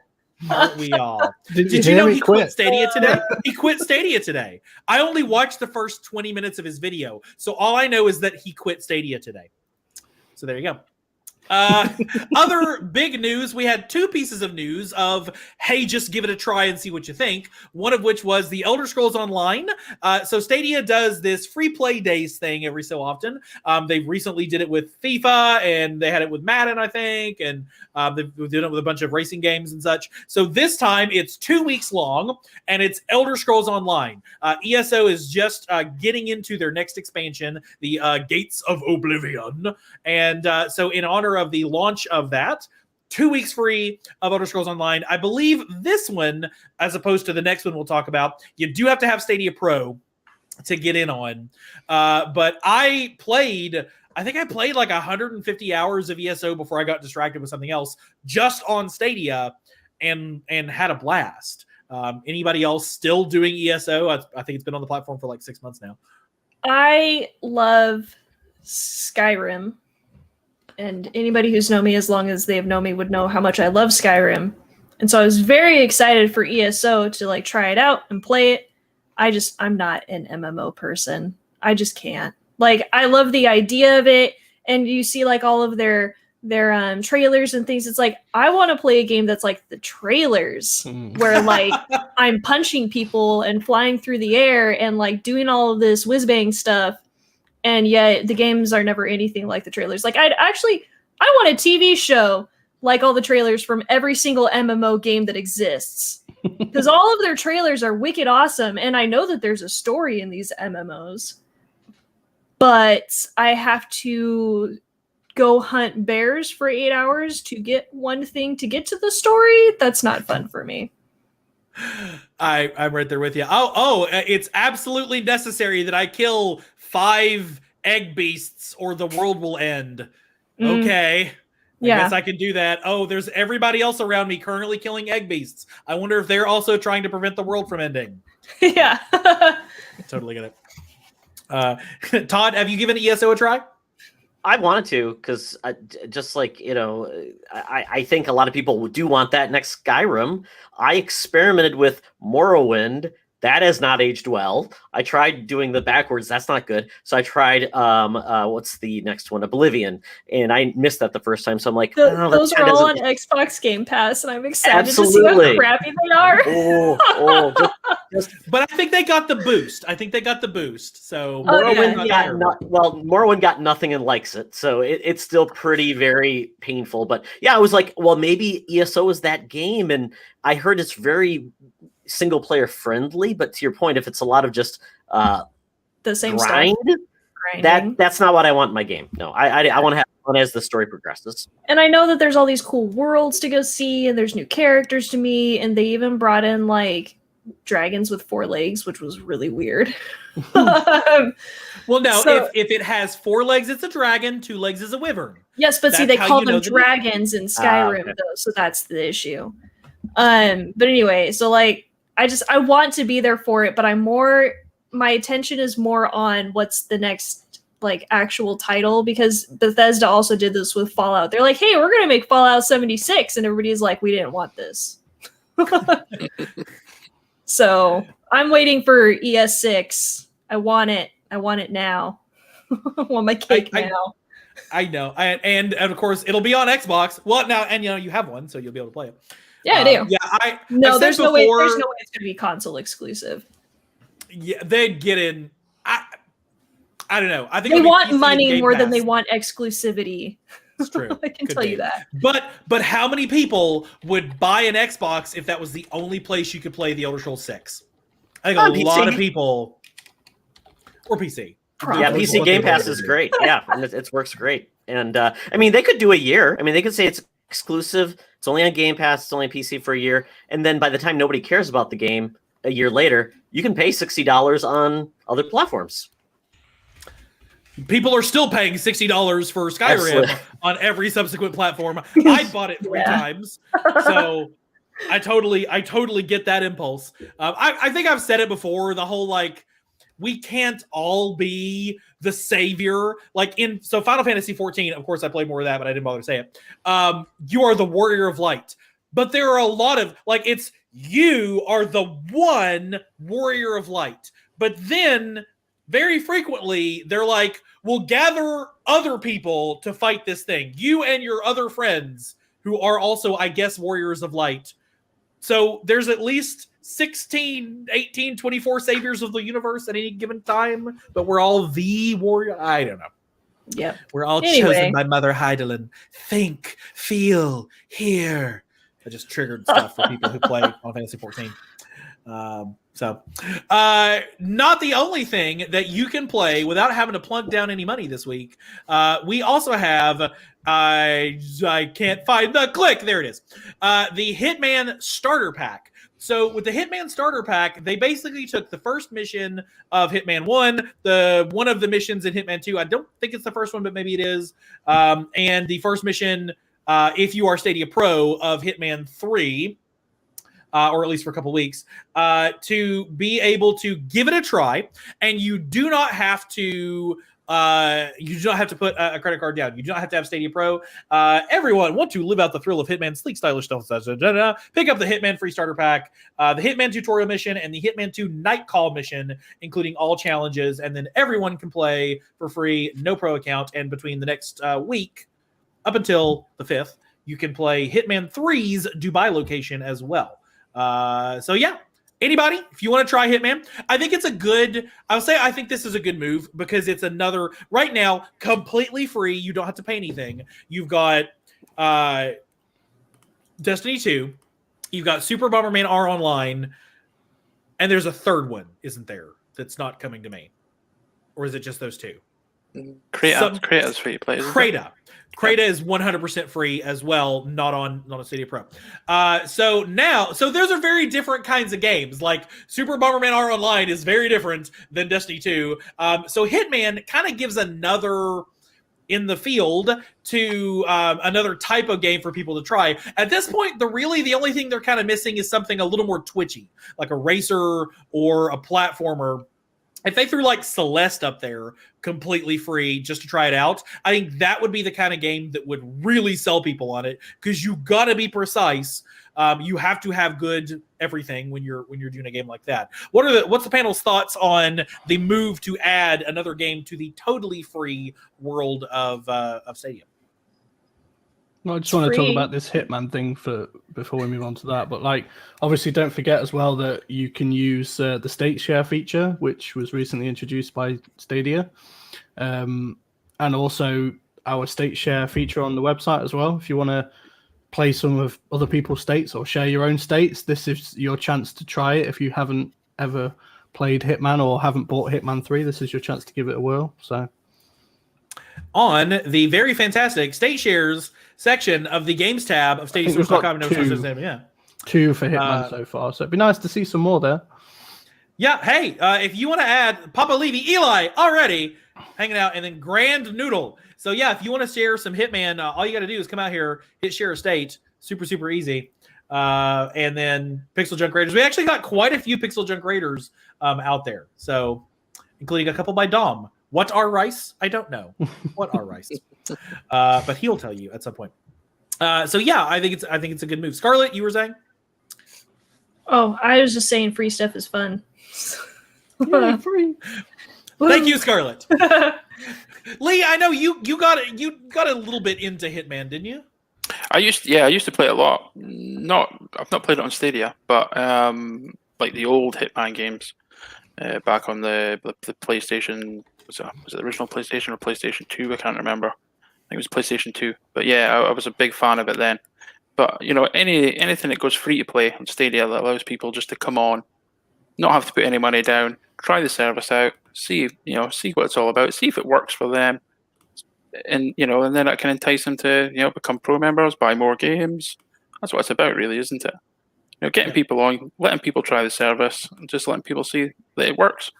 Aren't we all? Did you know he quit Stadia today? He quit Stadia today. I only watched the first 20 minutes of his video, so all I know is that he quit Stadia today. So there you go. Other big news, we had 2 pieces of news of, hey, just give it a try and see what you think. One of which was the Elder Scrolls Online. So Stadia does this free play days thing every so often. They recently did it with FIFA, and they had it with Madden, I think, and they've done it with a bunch of racing games and such. So this time it's 2 weeks long, and it's Elder Scrolls Online. ESO is just getting into their next expansion, the Gates of Oblivion. And so in honor of the launch of that, 2 weeks free of Elder Scrolls Online. I believe this one, as opposed to the next one we'll talk about, you do have to have Stadia Pro to get in on. But I think I played like 150 hours of ESO before I got distracted with something else just on Stadia and had a blast. Anybody else still doing ESO? I think it's been on the platform for like 6 months now. I love Skyrim. And anybody who's known me as long as they've known me would know how much I love Skyrim. And so I was very excited for ESO to like try it out and play it. I'm not an MMO person. I just can't. Like, I love the idea of it. And you see like all of their trailers and things. It's like, I want to play a game that's like the trailers where like I'm punching people and flying through the air and like doing all of this whiz bang stuff. And yet the games are never anything like the trailers. Like I want a TV show like all the trailers from every single MMO game that exists. Because all of their trailers are wicked awesome. And I know that there's a story in these MMOs. But I have to go hunt bears for 8 hours to get one thing to get to the story. That's not fun for me. I'm right there with you. Oh, it's absolutely necessary that I kill 5 egg beasts or the world will end. Okay. I guess I can do that. Oh, there's everybody else around me currently killing egg beasts. I wonder if they're also trying to prevent the world from ending. Yeah. Totally get it. Todd, have you given ESO a try? I wanted to, because just like, I think a lot of people do want that next Skyrim. I experimented with Morrowind. That has not aged well. I tried doing the backwards. That's not good. So I tried, what's the next one? Oblivion. And I missed that the first time. So I'm like, those are all on Xbox Game Pass, and I'm excited to see how crappy they are. But I think they got the boost. So Morrowind got nothing and likes it. So it's still pretty, very painful. But yeah, I was like, well, maybe ESO is that game. And I heard it's very single player friendly, but to your point, if it's a lot of just the same grind grinding. that's not what I want in my game. No, I want to have fun as the story progresses. And I know that there's all these cool worlds to go see, and there's new characters to meet, and they even brought in like dragons with 4 legs, which was really weird. Well, no, So- if it has 4 legs, it's a dragon. 2 legs is a wyvern. Yes, but see, That's they how call you them know the dragons in Skyrim, okay. though, so that's the issue. But anyway, so like, I want to be there for it, but my attention is more on what's the next like actual title, because Bethesda also did this with Fallout. They're like, hey, we're gonna make Fallout 76, and everybody's like, we didn't want this. So I'm waiting for ES6. I want it now. I want my cake now. I know, and of course it'll be on Xbox. Well, now, and you have one, so you'll be able to play it. Yeah, I do. Yeah, I've said There's no way before- it's gonna be console exclusive. Yeah, they'd get in. I don't know. I think They it'll be want PC and money Game more than they Pass. want exclusivity. It's true. I can Could tell be. you that. But how many people would buy an Xbox if that was the only place you could play The Elder Scrolls 6? I think On a lot PC. of people, or PC. Yeah, Probably. PC Game Pass is great. Yeah, and it works great. And I mean, they could do a year. I mean, they could say it's exclusive. It's only on Game Pass. It's only on PC for a year. And then by the time nobody cares about the game a year later, you can pay $60 on other platforms. People are still paying $60 for Skyrim Absolutely. on every subsequent platform. I bought it 3 times, so I totally get that impulse. I think I've said it before. The whole like, we can't all be the savior. Like so Final Fantasy 14, of course I played more of that, but I didn't bother to say it. You are the warrior of light. But there are a lot of like, you are the one warrior of light. But then very frequently they're like, we'll gather other people to fight this thing. You and your other friends who are also, I guess, warriors of light. So there's at least 16, 18, 24 saviors of the universe at any given time, but we're all the warrior. I don't know. Yep. We're all Anyway. chosen by Mother Heidelin. Think, feel, hear. I just triggered stuff for people who play Final Fantasy 14. Not the only thing that you can play without having to plunk down any money this week. We also have, I can't find the click. There it is. The Hitman Starter Pack. So with the Hitman Starter Pack, they basically took the first mission of Hitman 1, one of the missions in Hitman 2. I don't think it's the first one, but maybe it is. And the first mission, if you are Stadia Pro, of Hitman 3. Or at least for a couple weeks, to be able to give it a try, and you do not have to. You do not have to put a credit card down. You do not have to have Stadia Pro. Everyone want to live out the thrill of Hitman's sleek, stylish stuff. Pick up the Hitman Free Starter Pack, the Hitman Tutorial Mission, and the Hitman 2 Night Call Mission, including all challenges. And then everyone can play for free, no pro account. And between the next week, up until the 5th, you can play Hitman 3's Dubai location as well. So yeah, anybody, if you want to try Hitman, I think I think this is a good move because it's another, right now, completely free. You don't have to pay anything. You've got Destiny 2, you've got Super Bomberman R Online, and there's a third one, isn't there, that's not coming to me? Or is it just those two? Crata's free to play. Crata is 100% free as well, not on Stadia Pro. So those are very different kinds of games. Like Super Bomberman R Online is very different than Destiny 2. So Hitman kind of gives another in the field to another type of game for people to try. At this point, the only thing they're kind of missing is something a little more twitchy, like a racer or a platformer. If they threw like Celeste up there completely free just to try it out, I think that would be the kind of game that would really sell people on it, because you got to be precise. You have to have good everything when you're doing a game like that. What's the panel's thoughts on the move to add another game to the totally free world of Stadia? Well, I just want to talk about this Hitman thing before we move on to that. But like, obviously, don't forget as well that you can use the state share feature, which was recently introduced by Stadia, and also our state share feature on the website as well. If you want to play some of other people's states or share your own states, this is your chance to try it. If you haven't ever played Hitman or haven't bought Hitman 3, this is your chance to give it a whirl. So on the very fantastic State Shares section of the Games tab of StadiaSource.com. Yeah. 2 for Hitman so far, so it'd be nice to see some more there. Yeah, hey, if you want to add Papa Levy, Eli already hanging out, and then Grand Noodle. So yeah, if you want to share some Hitman, all you got to do is come out here, hit share a state, super easy, and then Pixel Junk Raiders. We actually got quite a few Pixel Junk Raiders out there, so including a couple by Dom. What are rice? I don't know. What are rice? But he'll tell you at some point. So yeah, I think it's a good move. Scarlett, you were saying? Oh, I was just saying free stuff is fun. Yeah, free. Thank you, Scarlett. Lee, I know you got a little bit into Hitman, didn't you? I used to play it a lot. I've not played it on Stadia, but like the old Hitman games back on the PlayStation. Was it the original PlayStation or PlayStation 2? I can't remember. I think it was PlayStation 2. But yeah, I was a big fan of it then. But anything that goes free to play on Stadia that allows people just to come on, not have to put any money down, try the service out, see what it's all about, see if it works for them, and and then that can entice them to become pro members, buy more games. That's what it's about, really, isn't it? Getting people on, letting people try the service, and just letting people see that it works.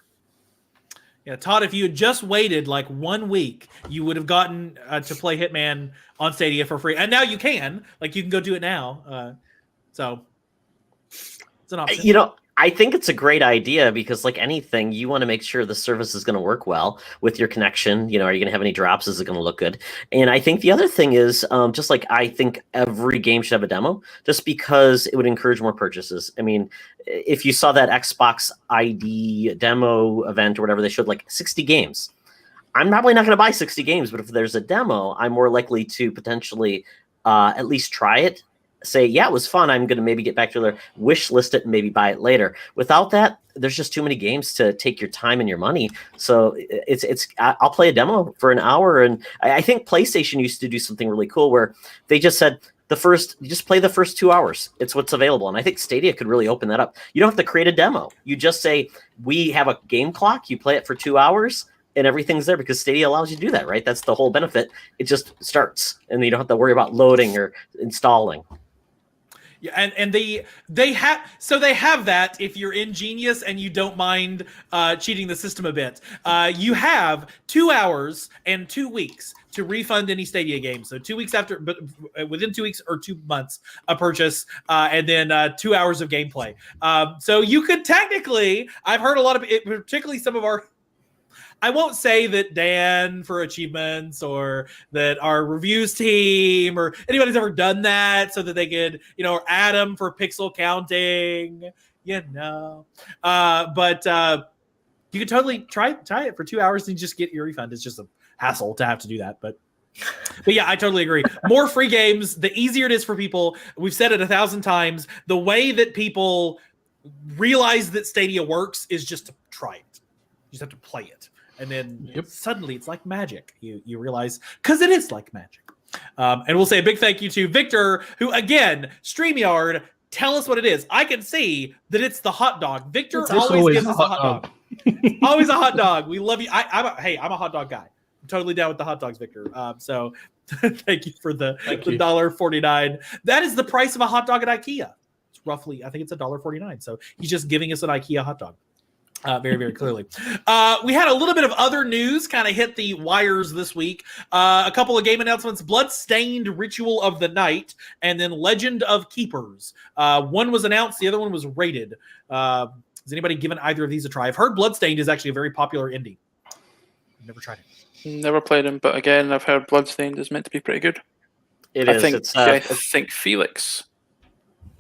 Yeah, Todd, if you had just waited like 1 week, you would have gotten to play Hitman on Stadia for free. And now you can. Like, you can go do it now. So, it's an option. I think it's a great idea because, like anything, you want to make sure the service is going to work well with your connection. Are you going to have any drops? Is it going to look good? And I think the other thing is, just like I think every game should have a demo, just because it would encourage more purchases. I mean, if you saw that Xbox ID demo event or whatever, they showed like 60 games. I'm probably not going to buy 60 games, but if there's a demo, I'm more likely to potentially at least try it. Say, yeah, it was fun. I'm going to maybe get back to their wish list it and maybe buy it later. Without that, there's just too many games to take your time and your money. So I'll play a demo for an hour. And I think PlayStation used to do something really cool where they just said you just play the first 2 hours. It's what's available. And I think Stadia could really open that up. You don't have to create a demo. You just say, we have a game clock. You play it for 2 hours. And everything's there because Stadia allows you to do that, right? That's the whole benefit. It just starts, and you don't have to worry about loading or installing. Yeah, and they have that if you're ingenious and you don't mind cheating the system a bit. You have 2 hours and 2 weeks to refund any Stadia game. So 2 weeks after, but within 2 weeks or 2 months, a purchase, and then 2 hours of gameplay. So you could technically, I've heard a lot of it, particularly some of our. I won't say that Dan for achievements or that our reviews team or anybody's ever done that so that they could, or Adam for pixel counting, but you could totally try it for 2 hours and just get your refund. It's just a hassle to have to do that. But yeah, I totally agree. More free games, the easier it is for people. We've said it 1,000 times. The way that people realize that Stadia works is just to try it. You just have to play it. And then suddenly it's like magic. You realize, because it is like magic. And we'll say a big thank you to Victor, who, again, StreamYard, tell us what it is. I can see that it's the hot dog. Victor always gives us a hot dog. Always a hot dog. We love you. I'm a hot dog guy. I'm totally down with the hot dogs, Victor. So thank you for the $1.49. That is the price of a hot dog at IKEA. It's roughly, I think it's $1.49. So he's just giving us an IKEA hot dog. Very, very clearly. We had a little bit of other news kind of hit the wires this week. A couple of game announcements: Bloodstained Ritual of the Night, and then Legend of Keepers. One was announced, the other one was rated. Has anybody given either of these a try? I've heard Bloodstained is actually a very popular indie. I've never tried it. Never played him, but again, I've heard Bloodstained is meant to be pretty good. I think Felix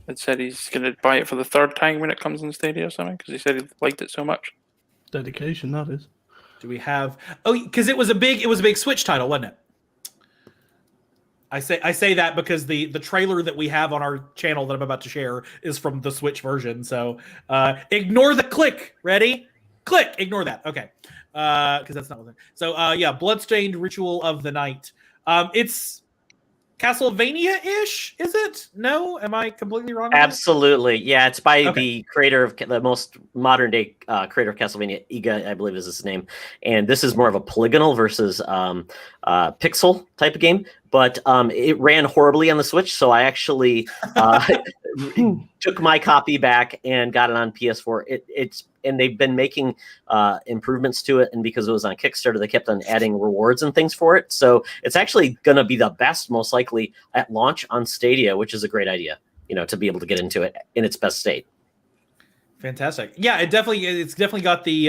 had said he's going to buy it for the third time when it comes on Stadia or something, because he said he liked it so much. Dedication, that is. Do we have? Oh, because it was a big Switch title, wasn't it? I say that because the trailer that we have on our channel that I'm about to share is from the Switch version. So ignore the click. Ready? Click. Ignore that. Okay. Because that's not what. So yeah, Bloodstained Ritual of the Night. It's Castlevania-ish, is it? No? Am I completely wrong? Absolutely. Yeah, it's by Okay. the creator of the most modern day creator of Castlevania, Iga, I believe is his name. And this is more of a polygonal versus pixel type of game. But it ran horribly on the Switch, so I actually took my copy back and got it on PS4. And they've been making improvements to it, and because it was on Kickstarter, they kept on adding rewards and things for it. So it's actually going to be the best, most likely, at launch on Stadia, which is a great idea, to be able to get into it in its best state. Fantastic. Yeah, it's definitely got the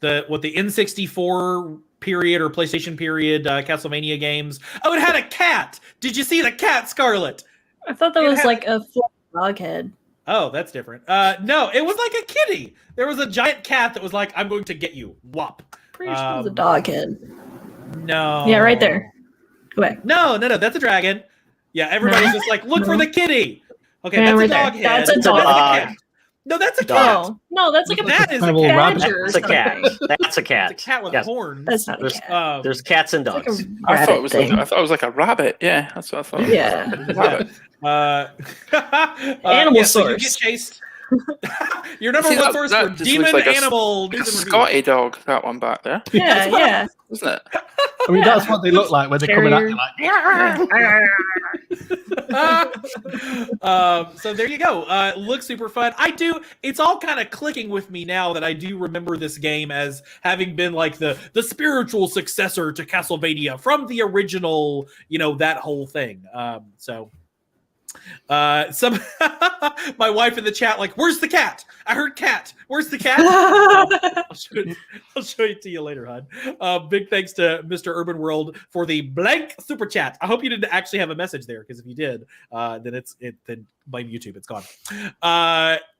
N64 period or PlayStation period Castlevania games. Oh, it had a cat. Did you see the cat, Scarlett? I thought that was like a dog head. Oh, that's different. No, it was like a kitty. There was a giant cat that was like, "I'm going to get you." Whop. Pretty sure it was a dog head. No. Yeah, right there. Go back. No, that's a dragon. Yeah, everybody's just like, look for the kitty. Okay, Yeah, that's right a dog there. head. That's a dog. cat. No, that's a cat. Oh, no, that's like a That is a Incredible cat. rabbit. badger or That's a cat. something. That's a cat. It's a cat with Yes. horns. That's not a There's- cat. There's cats and It's like dogs. a I thought it rabbit was thing. like it was like a rabbit. Yeah, that's what I thought. Yeah. Rabbit. Animal so you get source. chased. Your number See, one that- source that for just demon looks like a animal A news and reviews. Scotty dog, that one back there, Yeah, yeah. isn't it? I mean, that's what they look like when they're coming at you like. So there you go. Looks super fun. It's all kind of clicking with me now that I do remember this game as having been like the spiritual successor to Castlevania from the original, that whole thing. Some my wife in the chat like, "Where's the cat? I heard cat. Where's the cat?" I'll show it to you later, hon. Big thanks to Mr. Urban World for the blank super chat. I hope you didn't actually have a message there, because if you did, then blame YouTube. It's gone.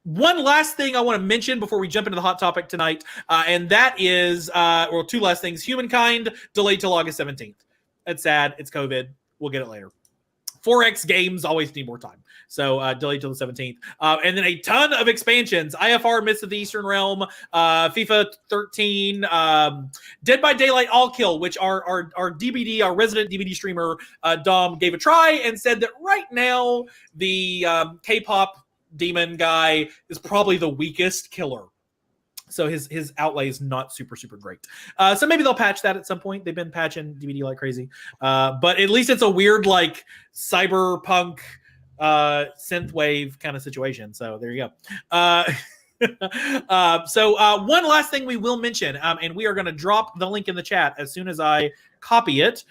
One last thing I want to mention before we jump into the hot topic tonight, and that is, two last things. Humankind delayed till August 17th. It's sad. It's COVID. We'll get it later. 4X games always need more time. So delayed till the 17th. And then a ton of expansions. IFR Myths of the Eastern Realm, FIFA 13, Dead by Daylight All Kill, which our DVD, our resident DVD streamer, Dom, gave a try and said that right now the K-pop demon guy is probably the weakest killer. So his outlay is not super, super great. So maybe they'll patch that at some point. They've been patching DVD like crazy. But at least it's a weird, like, cyberpunk synthwave kind of situation. So there you go. So one last thing we will mention, and we are going to drop the link in the chat as soon as I copy it.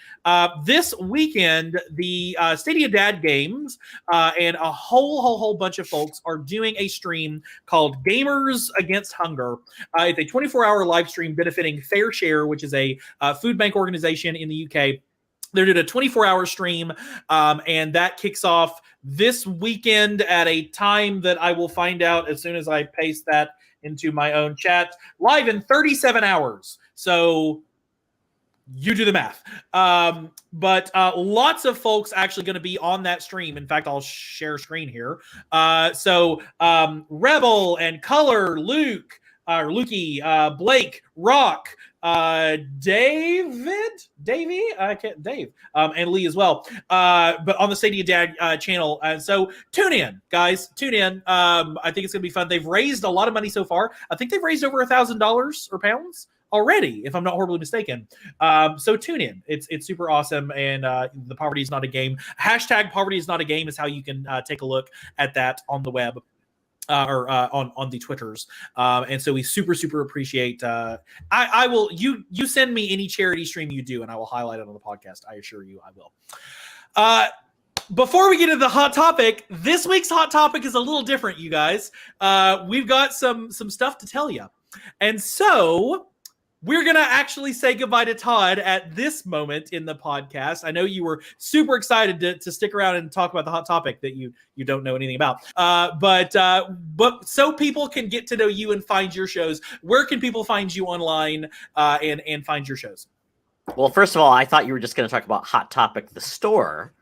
This weekend, the Stadia Dad Games and a whole bunch of folks are doing a stream called Gamers Against Hunger. It's a 24-hour live stream benefiting Fair Share, which is a food bank organization in the UK. They're doing a 24-hour stream, and that kicks off this weekend at a time that I will find out as soon as I paste that into my own chat. Live in 37 hours. So you do the math. But lots of folks actually going to be on that stream. In fact, I'll share screen here. So Rebel and Color, Luke, Lukey, Blake, Rock, Dave, and Lee as well. But on the Stadia Dad channel. So tune in, guys. Tune in. I think it's going to be fun. They've raised a lot of money so far. I think they've raised over $1,000 or pounds already, if I'm not horribly mistaken. So tune in. It's super awesome. And the Poverty is Not a Game. Hashtag Poverty is Not a Game is how you can take a look at that on the web. Or on the Twitters, and so we super appreciate. I will you send me any charity stream you do, and I will highlight it on the podcast. I assure you, I will. Before we get into the hot topic, this week's hot topic is a little different, you guys. We've got some stuff to tell you, and so we're going to actually say goodbye to Todd at this moment in the podcast. I know you were super excited to stick around and talk about the hot topic that you don't know anything about. But so people can get to know you and find your shows, where can people find you online and find your shows? Well, first of all, I thought you were just going to talk about Hot Topic, the store.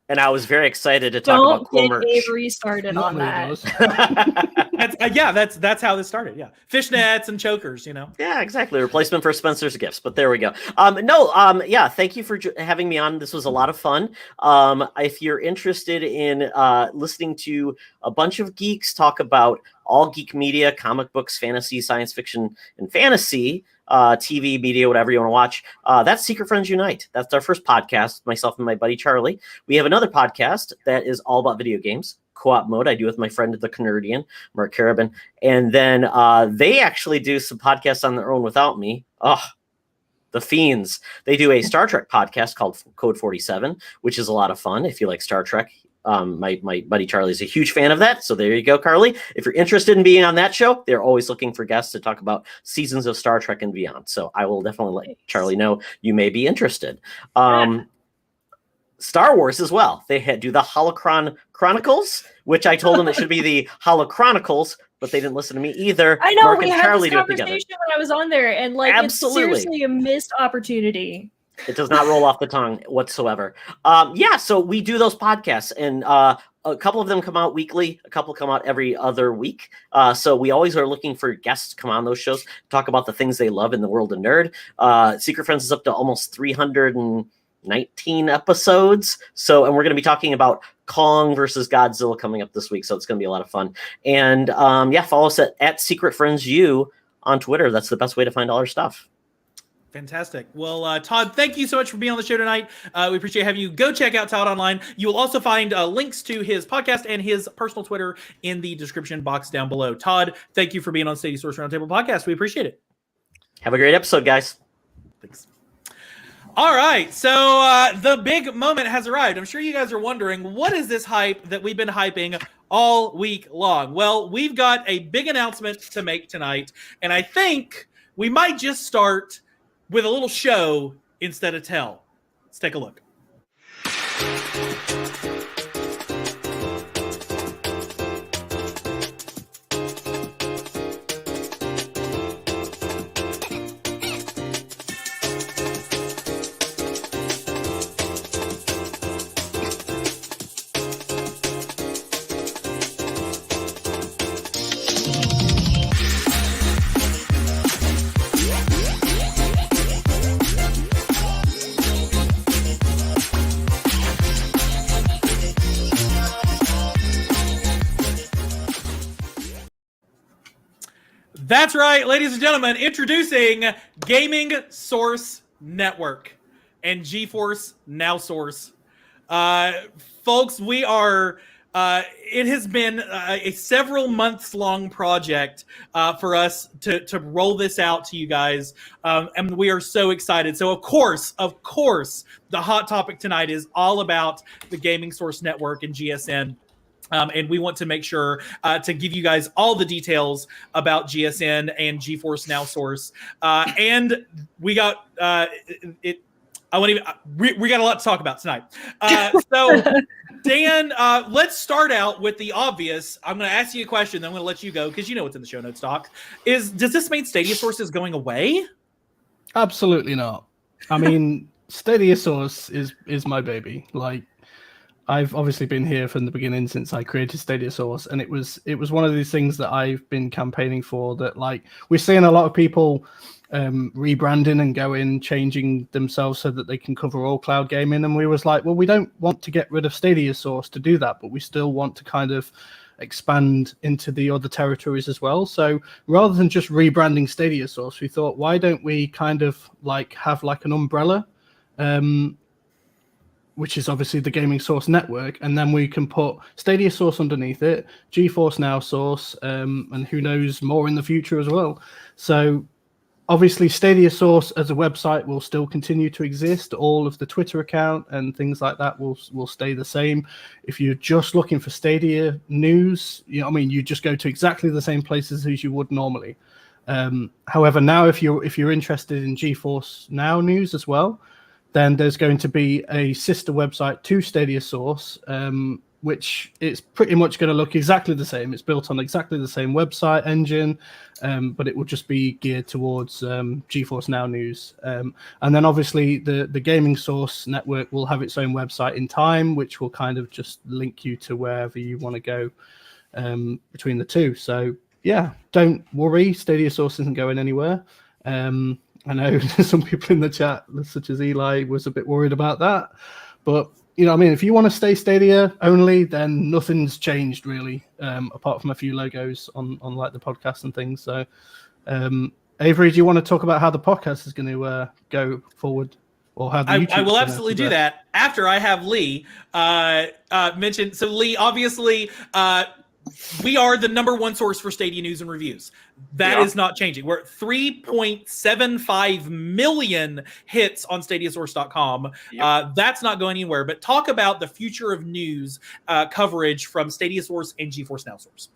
And I was very excited to talk about cool Don't merch. get Avery started on Normally that. it That's how this started. Yeah, fishnets and chokers. Yeah, exactly. Replacement for Spencer's gifts, but there we go. Yeah, thank you for having me on. This was a lot of fun. If you're interested in listening to a bunch of geeks talk about all geek media, comic books, fantasy, science fiction, and fantasy, TV, media, whatever you want to watch, that's Secret Friends Unite. That's our first podcast, myself and my buddy Charlie. We have another podcast that is all about video games, Co-op Mode. I do with my friend the Canardian, Mark Carabin. And then they actually do some podcasts on their own without me. The Fiends. They do a Star Trek podcast called Code 47, which is a lot of fun if you like Star Trek. My buddy Charlie is a huge fan of that. So there you go, Carly. If you're interested in being on that show, they're always looking for guests to talk about seasons of Star Trek and beyond. So I will definitely let Charlie know you may be interested. Star Wars as well. They do the Holocron Chronicles, which I told them it should be the Holochronicles, but they didn't listen to me either. I know, Mark we and had Charlie this do it together. conversation when I was on there, and Absolutely. it's seriously a missed opportunity. It does not roll off the tongue whatsoever. So we do those podcasts, and a couple of them come out weekly. A couple come out every other week. So we always are looking for guests to come on those shows, talk about the things they love in the world of nerd. Secret Friends is up to almost 319 episodes. And we're going to be talking about Kong versus Godzilla coming up this week. So it's going to be a lot of fun. And follow us at Secret Friends U on Twitter. That's the best way to find all our stuff. Fantastic. Well, Todd, thank you so much for being on the show tonight. We appreciate having you. Go check out Todd online. You will also find links to his podcast and his personal Twitter in the description box down below. Todd, thank you for being on Stadia Source Roundtable Podcast. We appreciate it. Have a great episode, guys. Thanks. All right, so the big moment has arrived. I'm sure you guys are wondering, what is this hype that we've been hyping all week long? Well, we've got a big announcement to make tonight, and I think we might just start with a little show instead of tell. Let's take a look. That's right, ladies and gentlemen, introducing Gaming Source Network and GeForce Now Source. Folks, we are, it has been a several months long project for us to roll this out to you guys. And we are so excited. So of course, the hot topic tonight is all about the Gaming Source Network and GSN. And we want to make sure to give you guys all the details about GSN and GeForce Now Source. And we got we got a lot to talk about tonight. So Dan, let's start out with the obvious. I'm going to ask you a question, then I'm going to let you go because you know what's in the show notes, Doc. Does this mean Stadia Source is going away? Absolutely not. I mean, Stadia Source is my baby. Like, I've obviously been here from the beginning since I created Stadia Source, and it was one of these things that I've been campaigning for. That, like, we're seeing a lot of people rebranding and changing themselves so that they can cover all cloud gaming, and we was like, well, we don't want to get rid of Stadia Source to do that, but we still want to kind of expand into the other territories as well. So rather than just rebranding Stadia Source, we thought, why don't we kind of like have like an umbrella, which is obviously the Gaming Source Network, and then we can put Stadia Source underneath it, GeForce Now Source, and who knows, more in the future as well. So obviously Stadia Source as a website will still continue to exist. All of the Twitter account and things like that will stay the same. If you're just looking for Stadia news, you just go to exactly the same places as you would normally. However, now if you're interested in GeForce Now news as well, then there's going to be a sister website to Stadia Source, which it's pretty much going to look exactly the same. It's built on exactly the same website engine, but it will just be geared towards GeForce Now news. And then obviously the Gaming Source network will have its own website in time, which will kind of just link you to wherever you want to go between the two. So yeah, don't worry, Stadia Source isn't going anywhere. I know some people in the chat, such as Eli, was a bit worried about that. But, you know, I mean, if you want to stay Stadia only, then nothing's changed really, apart from a few logos on like the podcast and things. So, Avery, do you want to talk about how the podcast is going to go forward? Or how the I will absolutely do that after I have Lee mention. So, Lee, obviously, we are the number one source for Stadia news and reviews. That is not changing. We're at 3.75 million hits on StadiaSource.com. That's not going anywhere. But talk about the future of news coverage from Stadia Source and GeForce Now Source.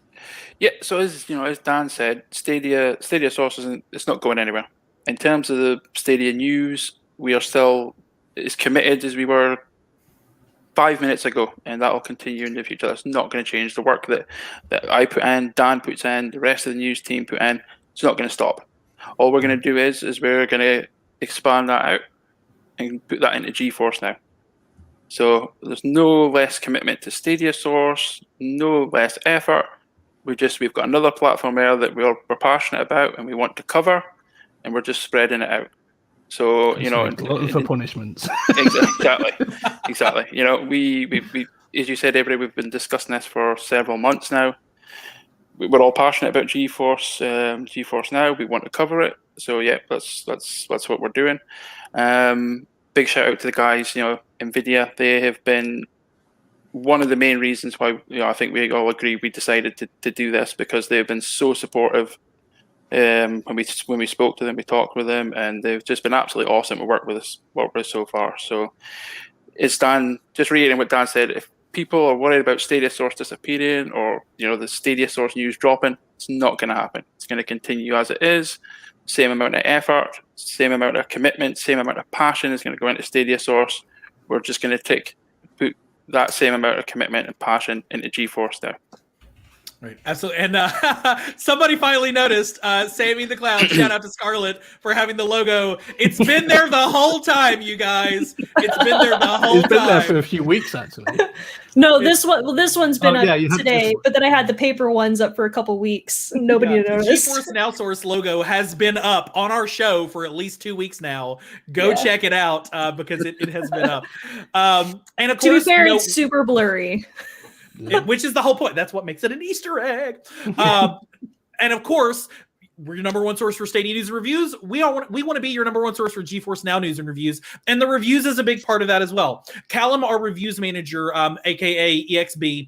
Yeah, so as Dan said, Stadia Source it's not going anywhere. In terms of the Stadia news, we are still as committed as we were 5 minutes ago, and that will continue in the future. That's not going to change. The work that I put in, Dan puts in, the rest of the news team put in, it's not going to stop. All we're going to do is we're going to expand that out and put that into GeForce Now. So there's no less commitment to Stadia Source, no less effort. We've got another platform there that we're passionate about and we want to cover, and we're just spreading it out. So looking for punishments. Exactly. You know, we as you said, Avery, we've been discussing this for several months now. We're all passionate about GeForce Now. We want to cover it. So yeah, that's what we're doing. Big shout out to the guys. NVIDIA. They have been one of the main reasons why I think we all agree we decided to do this, because they've been so supportive. When we spoke to them, we talked with them, and they've just been absolutely awesome to work with us so far. So it's Dan, just reiterating what Dan said, if people are worried about Stadia Source disappearing or the Stadia Source news dropping, it's not going to happen. It's going to continue as it is. Same amount of effort, same amount of commitment, same amount of passion is going to go into Stadia Source. We're just going to put that same amount of commitment and passion into GeForce now. Right, absolutely. And somebody finally noticed, Sammy the Clown, shout out to Scarlett for having the logo. It's been there the whole time, you guys. It's been there the whole time. It's been there for a few weeks, actually. No, this one's been up today, one. but then I had the paper ones up for a couple weeks. Nobody noticed. GeForce Now Source logo has been up on our show for at least 2 weeks now. Go check it out because it has been up. And of course, to be fair, it's super blurry. Which is the whole point. That's what makes it an Easter egg. And of course, we're your number one source for Stadia news and reviews. We want to be your number one source for GeForce Now news and reviews. And the reviews is a big part of that as well. Callum, our reviews manager, aka EXB,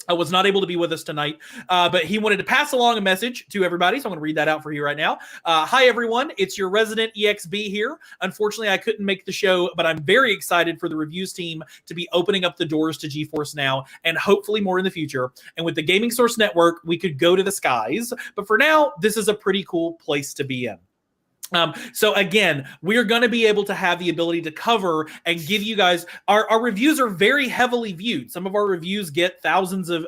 was not able to be with us tonight, but he wanted to pass along a message to everybody, so I'm going to read that out for you right now. Hi, everyone. It's your resident EXB here. Unfortunately, I couldn't make the show, but I'm very excited for the reviews team to be opening up the doors to GeForce Now, and hopefully more in the future. And with the Gaming Source Network, we could go to the skies. But for now, this is a pretty cool place to be in. So again, we're going to be able to have the ability to cover and give you guys, our reviews are very heavily viewed. Some of our reviews get thousands of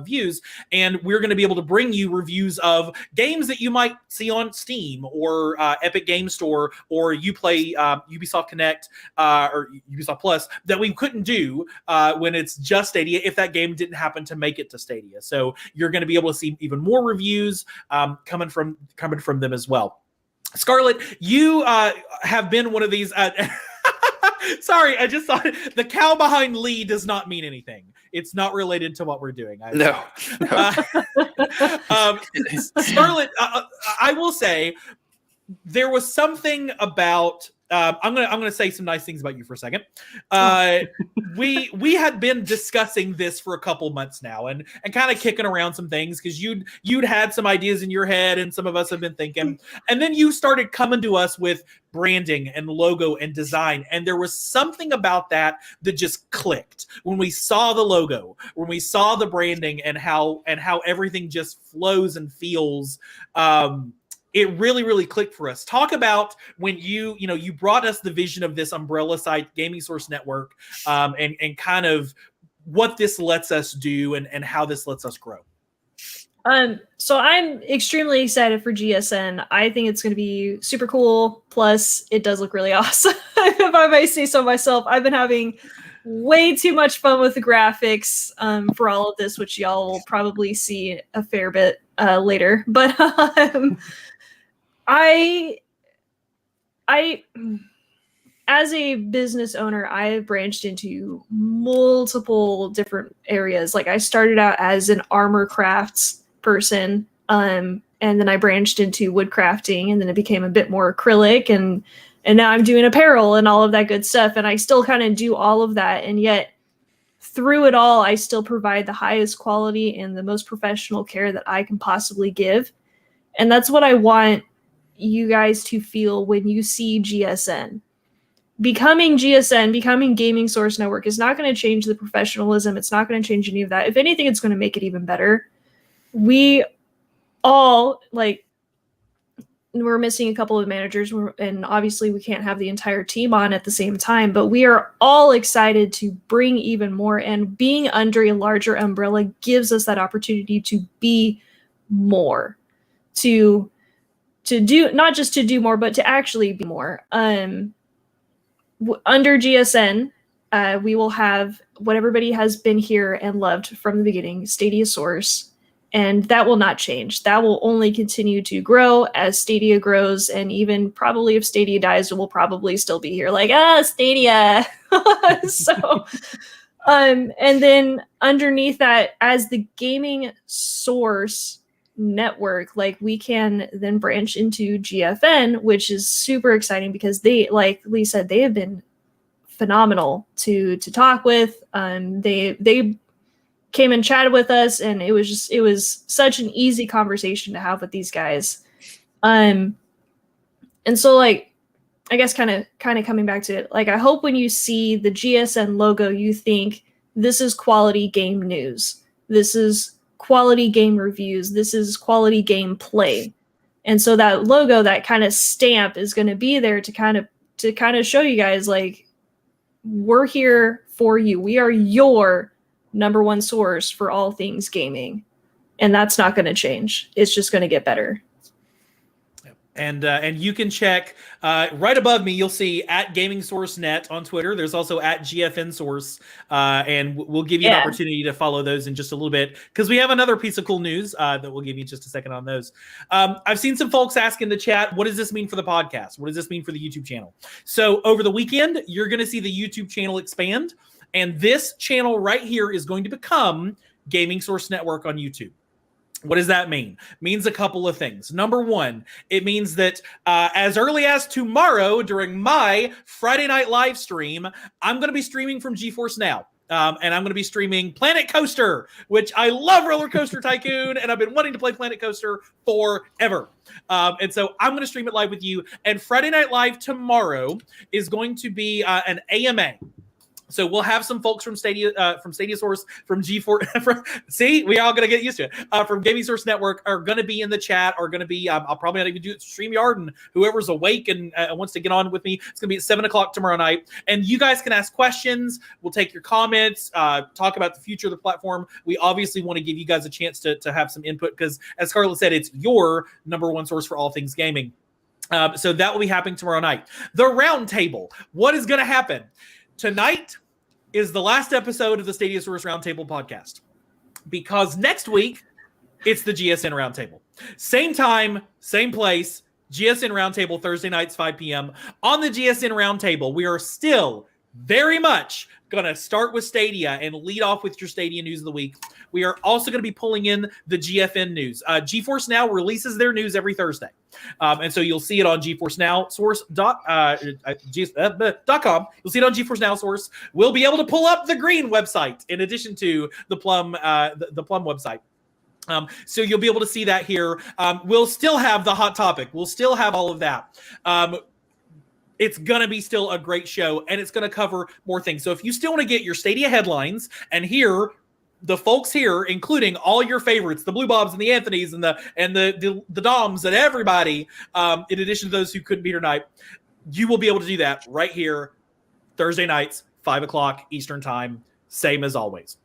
views, and we're going to be able to bring you reviews of games that you might see on Steam or Epic Game Store or Uplay, Ubisoft Connect or Ubisoft Plus that we couldn't do when it's just Stadia if that game didn't happen to make it to Stadia. So you're going to be able to see even more reviews coming from them as well. Scarlett, you have been one of these. Sorry, I just thought the cow behind Lee does not mean anything. It's not related to what we're doing. No. Scarlett, I will say there was something about. I'm gonna say some nice things about you for a second. We had been discussing this for a couple months now, and kind of kicking around some things because you'd had some ideas in your head, and some of us have been thinking, and then you started coming to us with branding and logo and design, and there was something about that just clicked when we saw the logo, when we saw the branding, and how everything just flows and feels. It really, really clicked for us. Talk about when you brought us the vision of this umbrella site, Gaming Source Network, and kind of what this lets us do and how this lets us grow. So I'm extremely excited for GSN. I think it's going to be super cool. Plus, it does look really awesome. If I may say so myself, I've been having way too much fun with the graphics for all of this, which y'all will probably see a fair bit later. But I as a business owner, I have branched into multiple different areas. Like I started out as an armor crafts person, and then I branched into wood crafting, and then it became a bit more acrylic, and now I'm doing apparel and all of that good stuff. And I still kind of do all of that, and yet through it all, I still provide the highest quality and the most professional care that I can possibly give. And that's what I want you guys to feel when you see GSN. Becoming Gaming Source Network is not going to change the professionalism. It's not going to change any of that. If anything, it's going to make it even better. We all, we're missing a couple of managers, and obviously we can't have the entire team on at the same time, but we are all excited to bring even more, and being under a larger umbrella gives us that opportunity to be more, to do, not just to do more, but to actually be more. Under GSN, we will have what everybody has been here and loved from the beginning, Stadia Source, and that will not change. That will only continue to grow as Stadia grows, and even probably if Stadia dies, it will probably still be here. Stadia. So, and then underneath that, as the Gaming Source Network, we can then branch into GFN, which is super exciting because they, like Lee said, they have been phenomenal to talk with. They came and chatted with us, and it was such an easy conversation to have with these guys. And so I guess kind of coming back to it, I hope when you see the GSN logo, you think this is quality game news. This is quality game reviews. This is quality game play. And so that logo, that kind of stamp, is going to be there to kind of show you guys, we're here for you. We are your number one source for all things gaming. And that's not going to change. It's just going to get better. And you can check right above me. You'll see at Gaming Source Net on Twitter. There's also at GFN Source, and we'll give you an opportunity to follow those in just a little bit, because we have another piece of cool news that we'll give you just a second on those. I've seen some folks ask in the chat, what does this mean for the podcast? What does this mean for the YouTube channel? So over the weekend, you're going to see the YouTube channel expand, and this channel right here is going to become Gaming Source Network on YouTube. What does that mean? It means a couple of things. Number one, it means that as early as tomorrow during my Friday night live stream, I'm going to be streaming from GeForce Now. And I'm going to be streaming Planet Coaster, which I love Roller Coaster Tycoon, and I've been wanting to play Planet Coaster forever. And so I'm going to stream it live with you. And Friday Night Live tomorrow is going to be an AMA. So we'll have some folks from Stadia Source, from G4. See, we all gonna get used to it. From Gaming Source Network are gonna be in the chat. Are gonna be. I'll probably not even do it StreamYard, and whoever's awake and wants to get on with me, it's gonna be at 7:00 tomorrow night. And you guys can ask questions. We'll take your comments. Talk about the future of the platform. We obviously want to give you guys a chance to have some input, because, as Scarlett said, it's your number one source for all things gaming. So that will be happening tomorrow night. The Roundtable. What is gonna happen? Tonight is the last episode of the Stadia Source Roundtable podcast, because next week it's the GSN Roundtable. Same time, same place, GSN Roundtable, Thursday nights, 5 p.m. On the GSN Roundtable, we are still very much going to start with Stadia and lead off with your Stadia news of the week. We are also going to be pulling in the GFN news. GeForce Now releases their news every Thursday. And so you'll see it on GeForce Now source.com. You'll see it on GeForce Now source. We'll be able to pull up the green website in addition to the Plum website. So you'll be able to see that here. We'll still have the hot topic. We'll still have all of that. It's going to be still a great show, and it's going to cover more things. So if you still want to get your Stadia headlines and hear the folks here, including all your favorites, the Blue Bobs and the Anthonys and the Doms and everybody, in addition to those who couldn't be here tonight, you will be able to do that right here, Thursday nights, 5 o'clock Eastern time, same as always.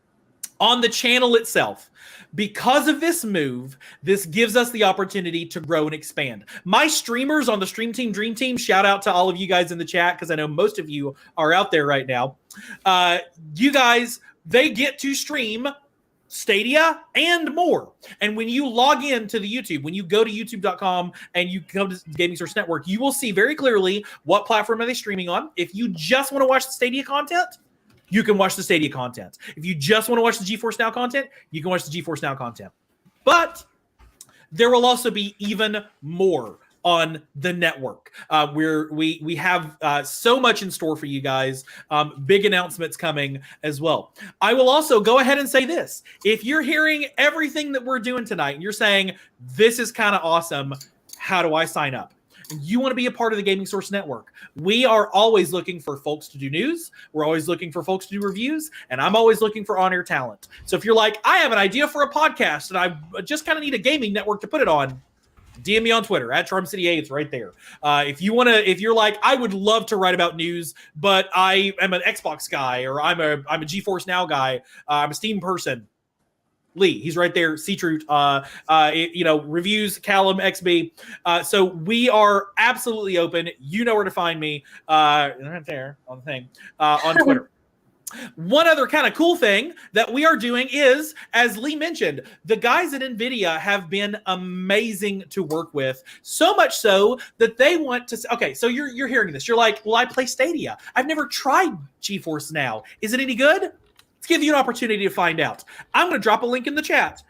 on the channel itself. Because of this move, this gives us the opportunity to grow and expand. My streamers on the Stream Team Dream Team, shout out to all of you guys in the chat because I know most of you are out there right now. You guys, they get to stream Stadia and more. And when you log in to the YouTube, when you go to youtube.com and you come to Gaming Source Network, you will see very clearly what platform are they streaming on. If you just want to watch the Stadia content, you can watch the Stadia content. If you just want to watch the GeForce Now content, you can watch the GeForce Now content. But there will also be even more on the network. We have so much in store for you guys. Big announcements coming as well. I will also go ahead and say this. If you're hearing everything that we're doing tonight and you're saying, this is kind of awesome, how do I sign up? You want to be a part of the Gaming Source Network. We are always looking for folks to do news. We're always looking for folks to do reviews. And I'm always looking for on-air talent. So if you're like, I have an idea for a podcast and I just kind of need a gaming network to put it on, DM me on Twitter at CharmCity8. It's right there. If you're like, I would love to write about news, but I am an Xbox guy, or I'm a GeForce Now guy. I'm a Steam person. Lee, he's right there. C-Truth, reviews, Callum, XB. So we are absolutely open. You know where to find me. Right there on the thing, on Twitter. One other kind of cool thing that we are doing is, as Lee mentioned, the guys at NVIDIA have been amazing to work with. So much so that they want to. Okay, so you're hearing this. You're like, well, I play Stadia. I've never tried GeForce Now. Is it any good? Let's give you an opportunity to find out. I'm going to drop a link in the chat.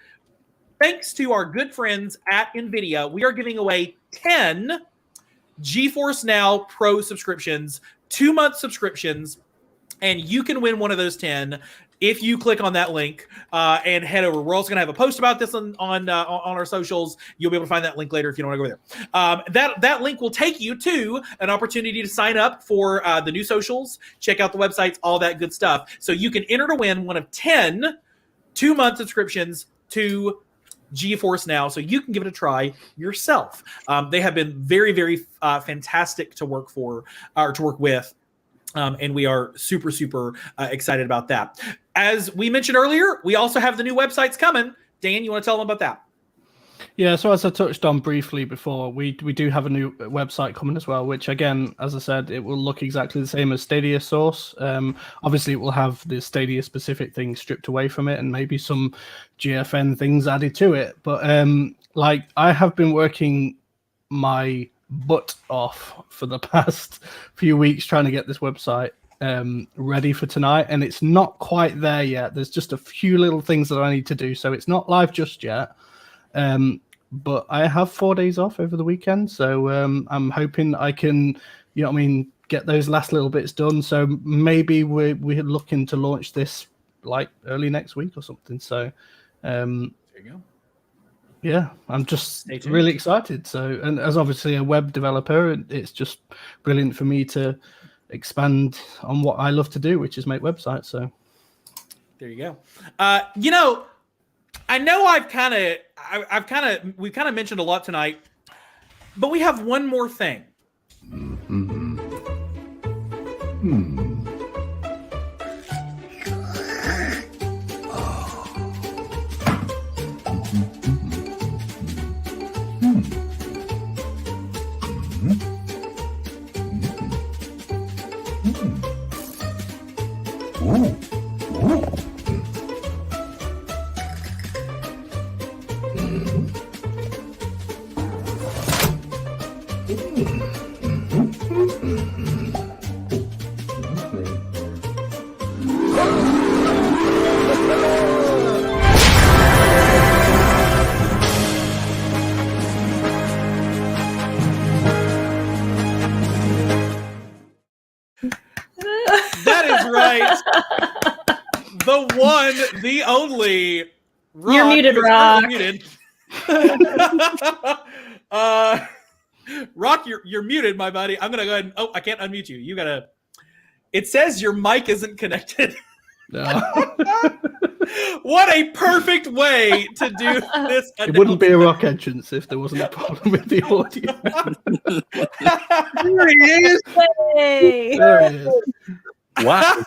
Thanks to our good friends at NVIDIA, we are giving away 10 GeForce Now Pro subscriptions, 2-month subscriptions, and you can win one of those 10 if you click on that link and head over. We're also going to have a post about this on our socials. You'll be able to find that link later if you don't want to go there. That link will take you to an opportunity to sign up for the new socials, check out the websites, all that good stuff. So you can enter to win one of 10 2-month subscriptions to GeForce Now, so you can give it a try yourself. They have been very, very fantastic to work for or to work with. And we are super, super excited about that. As we mentioned earlier, we also have the new websites coming. Dan, you want to tell them about that? Yeah, so as I touched on briefly before, we do have a new website coming as well, which again, as I said, it will look exactly the same as Stadia Source. Obviously, it will have the Stadia specific things stripped away from it and maybe some GFN things added to it. But like I have been working my butt off for the past few weeks trying to get this website ready for tonight, and it's not quite there yet. There's just a few little things that I need to do, so it's not live just yet. But I have 4 days off over the weekend, so I'm hoping I can, get those last little bits done. So maybe we're looking to launch this like early next week or something. So there you go. Yeah, I'm just really excited. So, and as obviously a web developer, it's just brilliant for me to expand on what I love to do, which is make websites. So there you go. I know we've kind of mentioned a lot tonight, but we have one more thing. That is right. The one, the only. Rock. You're muted, Rock. Muted. Rock, you're muted, my buddy. I'm gonna go ahead and I can't unmute you. You gotta. It says your mic isn't connected. no. What a perfect way to do this. It wouldn't be a rock entrance if there wasn't a problem with the audio. There he is. There he is. Wow.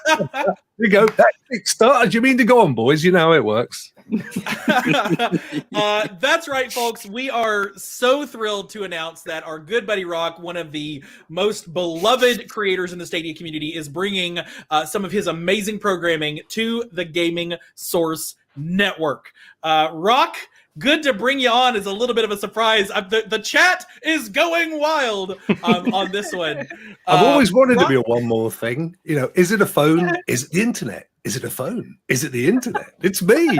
You go, that Kickstarter. Do you mean to go on, boys? You know how it works. That's right, folks. We are so thrilled to announce that our good buddy Rock, one of the most beloved creators in the Stadia community, is bringing some of his amazing programming to the Gaming Source Network. Rock, good to bring you on as a little bit of a surprise. The chat is going wild on this one. I've always wanted Rock, to be a one more thing. You know, is it a phone? Is it the internet? Is it a phone? Is it the internet? It's me.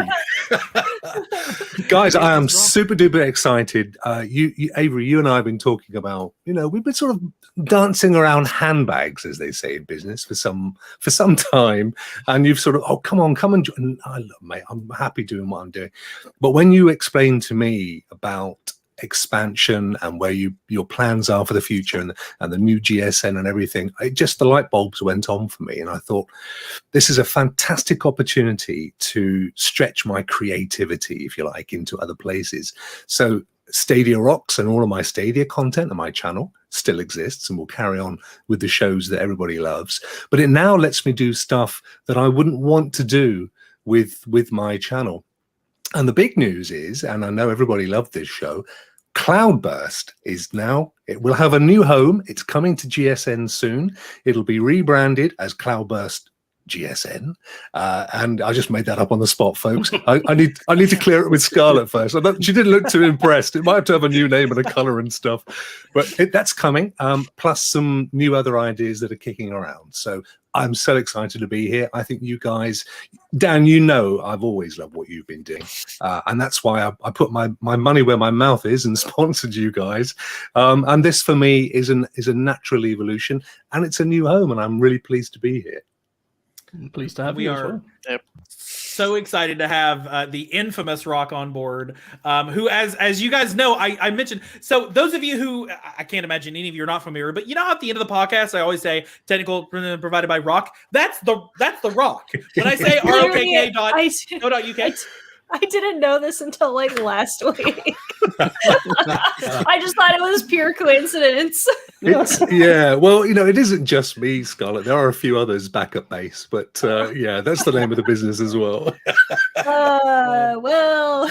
Guys, I am super duper excited. You, Avery, you and I have been talking about, you know, we've been sort of dancing around handbags, as they say in business, for some time. And you've sort of, oh, come and join. And I look, mate, I'm happy doing what I'm doing. But when you explain to me about expansion and where your plans are for the future and the new GSN and everything, the light bulbs went on for me, and I thought this is a fantastic opportunity to stretch my creativity, if you like, into other places. So Stadia rocks, and all of my Stadia content on my channel still exists and will carry on with the shows that everybody loves, but it now lets me do stuff that I wouldn't want to do with my channel. And the big news is, and I know everybody loved this show, Cloudburst is now, it will have a new home. It's coming to GSN soon. It'll be rebranded as Cloudburst GSN. And I just made that up on the spot, folks. I need to clear it with Scarlett first. She didn't look too impressed. It might have to have a new name and a color and stuff, but that's coming. Plus some new other ideas that are kicking around. So I'm so excited to be here. I think you guys, Dan, you know, I've always loved what you've been doing. And that's why I put my money where my mouth is and sponsored you guys. And this for me is a natural evolution, and it's a new home, and I'm really pleased to be here. Pleased to have we you. are so excited to have the infamous Rock on board, who, as you guys know, I mentioned. So those of you who, I can't imagine any of you are not familiar, but you know, at the end of the podcast, I always say technical provided by Rock. That's the Rock. When I say rokk.co.uk. I didn't know this until like last week. I just thought it was pure coincidence. Well, you know, it isn't just me, Scarlett. There are a few others back at base, but yeah, that's the name of the business as well. Well,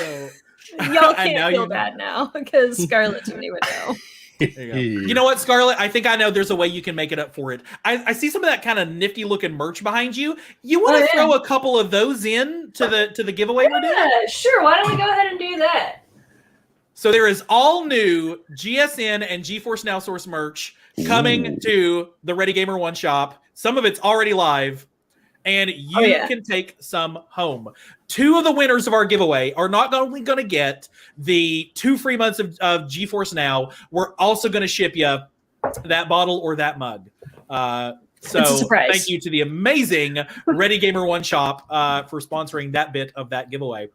y'all can't feel bad now because Scarlett didn't even know. You know what, Scarlett? I think I know there's a way you can make it up for it. I see some of that kind of nifty looking merch behind you. You want to throw a couple of those in to the giveaway we're doing? Yeah, sure. Why don't we go ahead and do that? So there is all new GSN and GeForce Now Source merch coming to the Ready Gamer One shop. Some of it's already live, and you can take some home. 2 of the winners of our giveaway are not only going to get the 2 free months of GeForce Now, we're also going to ship you that bottle or that mug. So thank you to the amazing Ready Gamer One shop for sponsoring that bit of that giveaway.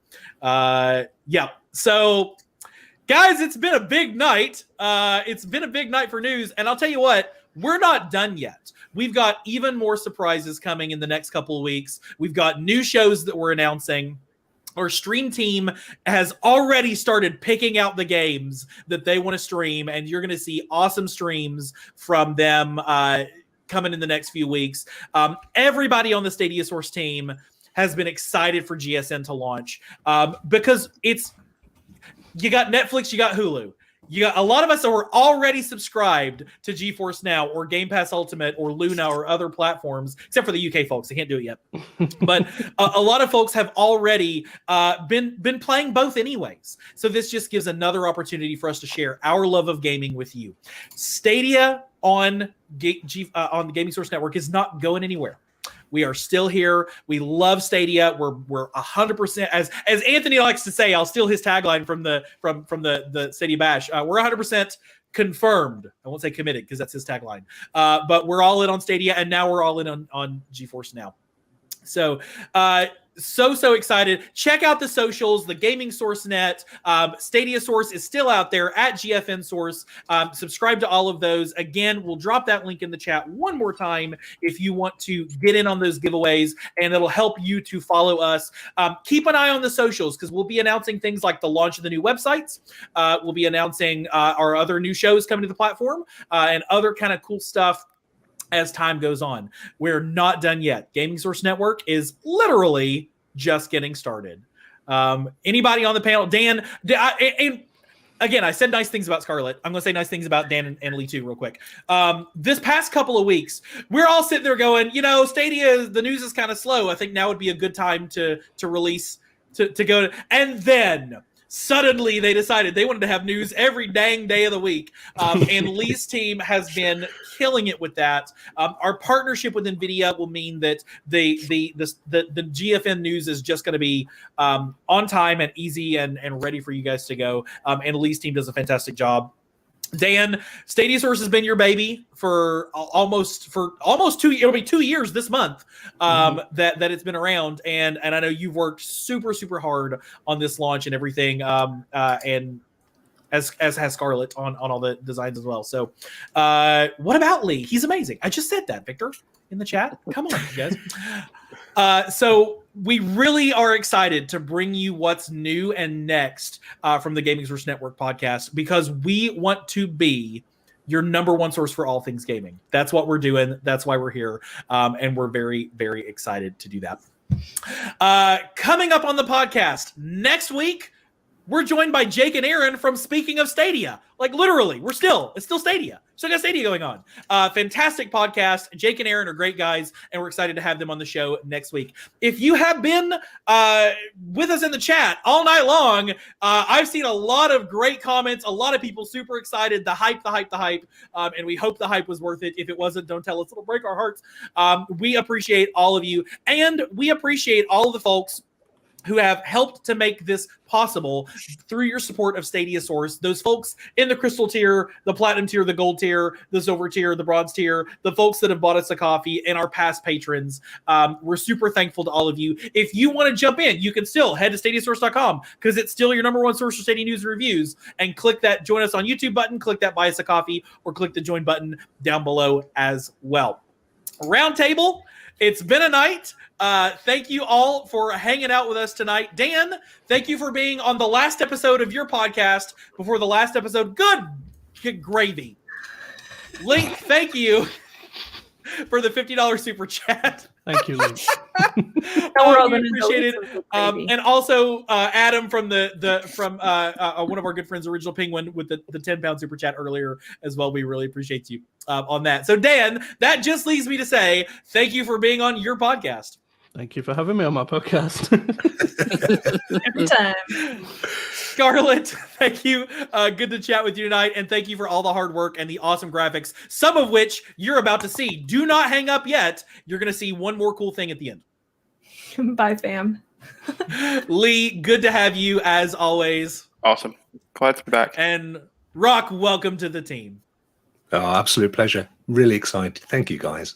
So guys, it's been a big night. It's been a big night for news. And I'll tell you what, we're not done yet. We've got even more surprises coming in the next couple of weeks. We've got new shows that we're announcing. Our stream team has already started picking out the games that they want to stream, and you're going to see awesome streams from them coming in the next few weeks. Everybody on the Stadia Source team has been excited for GSN to launch because you got Netflix, you got Hulu. You got a lot of us that were already subscribed to GeForce Now or Game Pass Ultimate or Luna or other platforms, except for the UK folks. They can't do it yet. But a lot of folks have already been playing both anyways. So this just gives another opportunity for us to share our love of gaming with you. Stadia on the Gaming Source Network is not going anywhere. We are still here. We love Stadia. We're 100%, as Anthony likes to say. I'll steal his tagline from the Stadia Bash. We're 100% confirmed. I won't say committed because that's his tagline. But we're all in on Stadia, and now we're all in on GeForce Now. So so excited. Check out the socials, the Gaming Source Net. Stadia Source is still out there at GFN Source. Subscribe to all of those. Again, we'll drop that link in the chat one more time if you want to get in on those giveaways, and it'll help you to follow us. Keep an eye on the socials because we'll be announcing things like the launch of the new websites. We'll be announcing our other new shows coming to the platform and other kind of cool stuff as time goes on. We're not done yet. Gaming Source Network is literally just getting started. Anybody on the panel? Dan, and again, I said nice things about Scarlett. I'm going to say nice things about Dan and Lee too real quick. This past couple of weeks, we're all sitting there going, Stadia, the news is kind of slow. I think now would be a good time to release, to go. And then suddenly they decided they wanted to have news every dang day of the week. And Lee's team has been killing it with that. Our partnership with NVIDIA will mean that the GFN news is just going to be on time and easy and ready for you guys to go. And Lee's team does a fantastic job. Dan, Stadia Source has been your baby for almost 2. It'll be 2 years this month that it's been around, and I know you've worked super hard on this launch and everything, and as has Scarlett on all the designs as well. So, what about Lee? He's amazing. I just said that, Victor, in the chat. Come on, you guys. So we really are excited to bring you what's new and next from the Gaming Source Network podcast, because we want to be your number one source for all things gaming. That's what we're doing. That's why we're here. And we're very, very excited to do that. Coming up on the podcast next week, we're joined by Jake and Aaron from Speaking of Stadia. Like literally, it's still Stadia. Still got Stadia going on. Fantastic podcast. Jake and Aaron are great guys, and we're excited to have them on the show next week. If you have been with us in the chat all night long, I've seen a lot of great comments, a lot of people super excited, the hype, and we hope the hype was worth it. If it wasn't, don't tell us. It'll break our hearts. We appreciate all of you, and we appreciate all of the folks who have helped to make this possible through your support of Stadia Source. Those folks in the crystal tier, the platinum tier, the gold tier, the silver tier, the bronze tier, the folks that have bought us a coffee, and our past patrons. We're super thankful to all of you. If you want to jump in, you can still head to stadiasource.com, because it's still your number one source for Stadia news and reviews, and click that join us on YouTube button, click that buy us a coffee, or click the join button down below as well. Roundtable, it's been a night. Thank you all for hanging out with us tonight. Dan, thank you for being on the last episode of your podcast before the last episode. Good gravy. Link, thank you for the $50 super chat. Thank you, Link. We appreciate it. And also Adam from from one of our good friends, Original Penguin, with the £10 super chat earlier as well. We really appreciate you on that. So Dan, that just leads me to say thank you for being on your podcast. Thank you for having me on my podcast. Every time. Scarlett, thank you. Good to chat with you tonight, and thank you for all the hard work and the awesome graphics, some of which you're about to see. Do not hang up yet. You're going to see one more cool thing at the end. Bye, fam. Lee, good to have you as always. Awesome. Glad to be back. And Rock, welcome to the team. Oh, absolute pleasure. Really excited. Thank you, guys.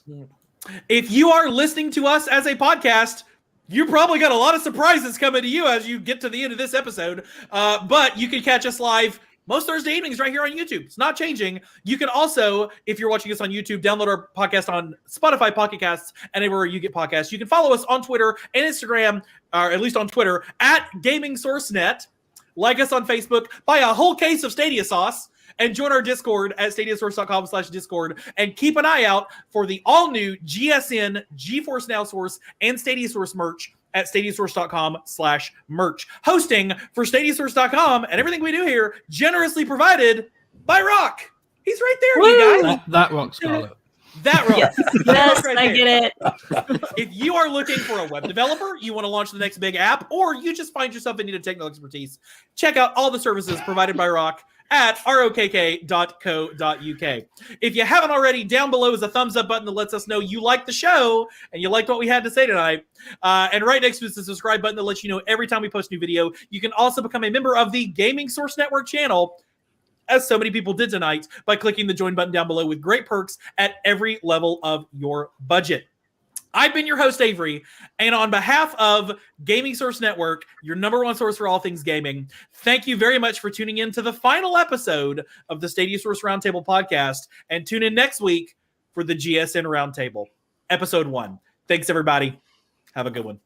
If you are listening to us as a podcast, you probably got a lot of surprises coming to you as you get to the end of this episode. But you can catch us live most Thursday evenings right here on YouTube. It's not changing. You can also, if you're watching us on YouTube, download our podcast on Spotify, Pocket Casts, and everywhere you get podcasts. You can follow us on Twitter and Instagram, or at least on Twitter, at Gaming Source Net. Like us on Facebook, buy a whole case of Stadia sauce, and join our Discord at stadiasource.com/Discord, and keep an eye out for the all-new GSN, GeForce Now Source, and Stadia Source merch at stadiasource.com/merch. Hosting for stadiasource.com and everything we do here generously provided by Rock. He's right there, Woo! you guys. That rocks, Scarlett. That Rock. Yes, That yes, Rock right I there. get it. If you are looking for a web developer, you want to launch the next big app, or you just find yourself in need of technical expertise, check out all the services provided by Rock at rokk.co.uk. If you haven't already, down below is a thumbs up button that lets us know you like the show and you liked what we had to say tonight. And right next to it is the subscribe button that lets you know every time we post a new video. You can also become a member of the Gaming Source Network channel, as so many people did tonight, by clicking the join button down below with great perks at every level of your budget. I've been your host, Avery, and on behalf of Gaming Source Network, your number one source for all things gaming, thank you very much for tuning in to the final episode of the Stadia Source Roundtable podcast, and tune in next week for the GSN Roundtable, episode 1. Thanks, everybody. Have a good one.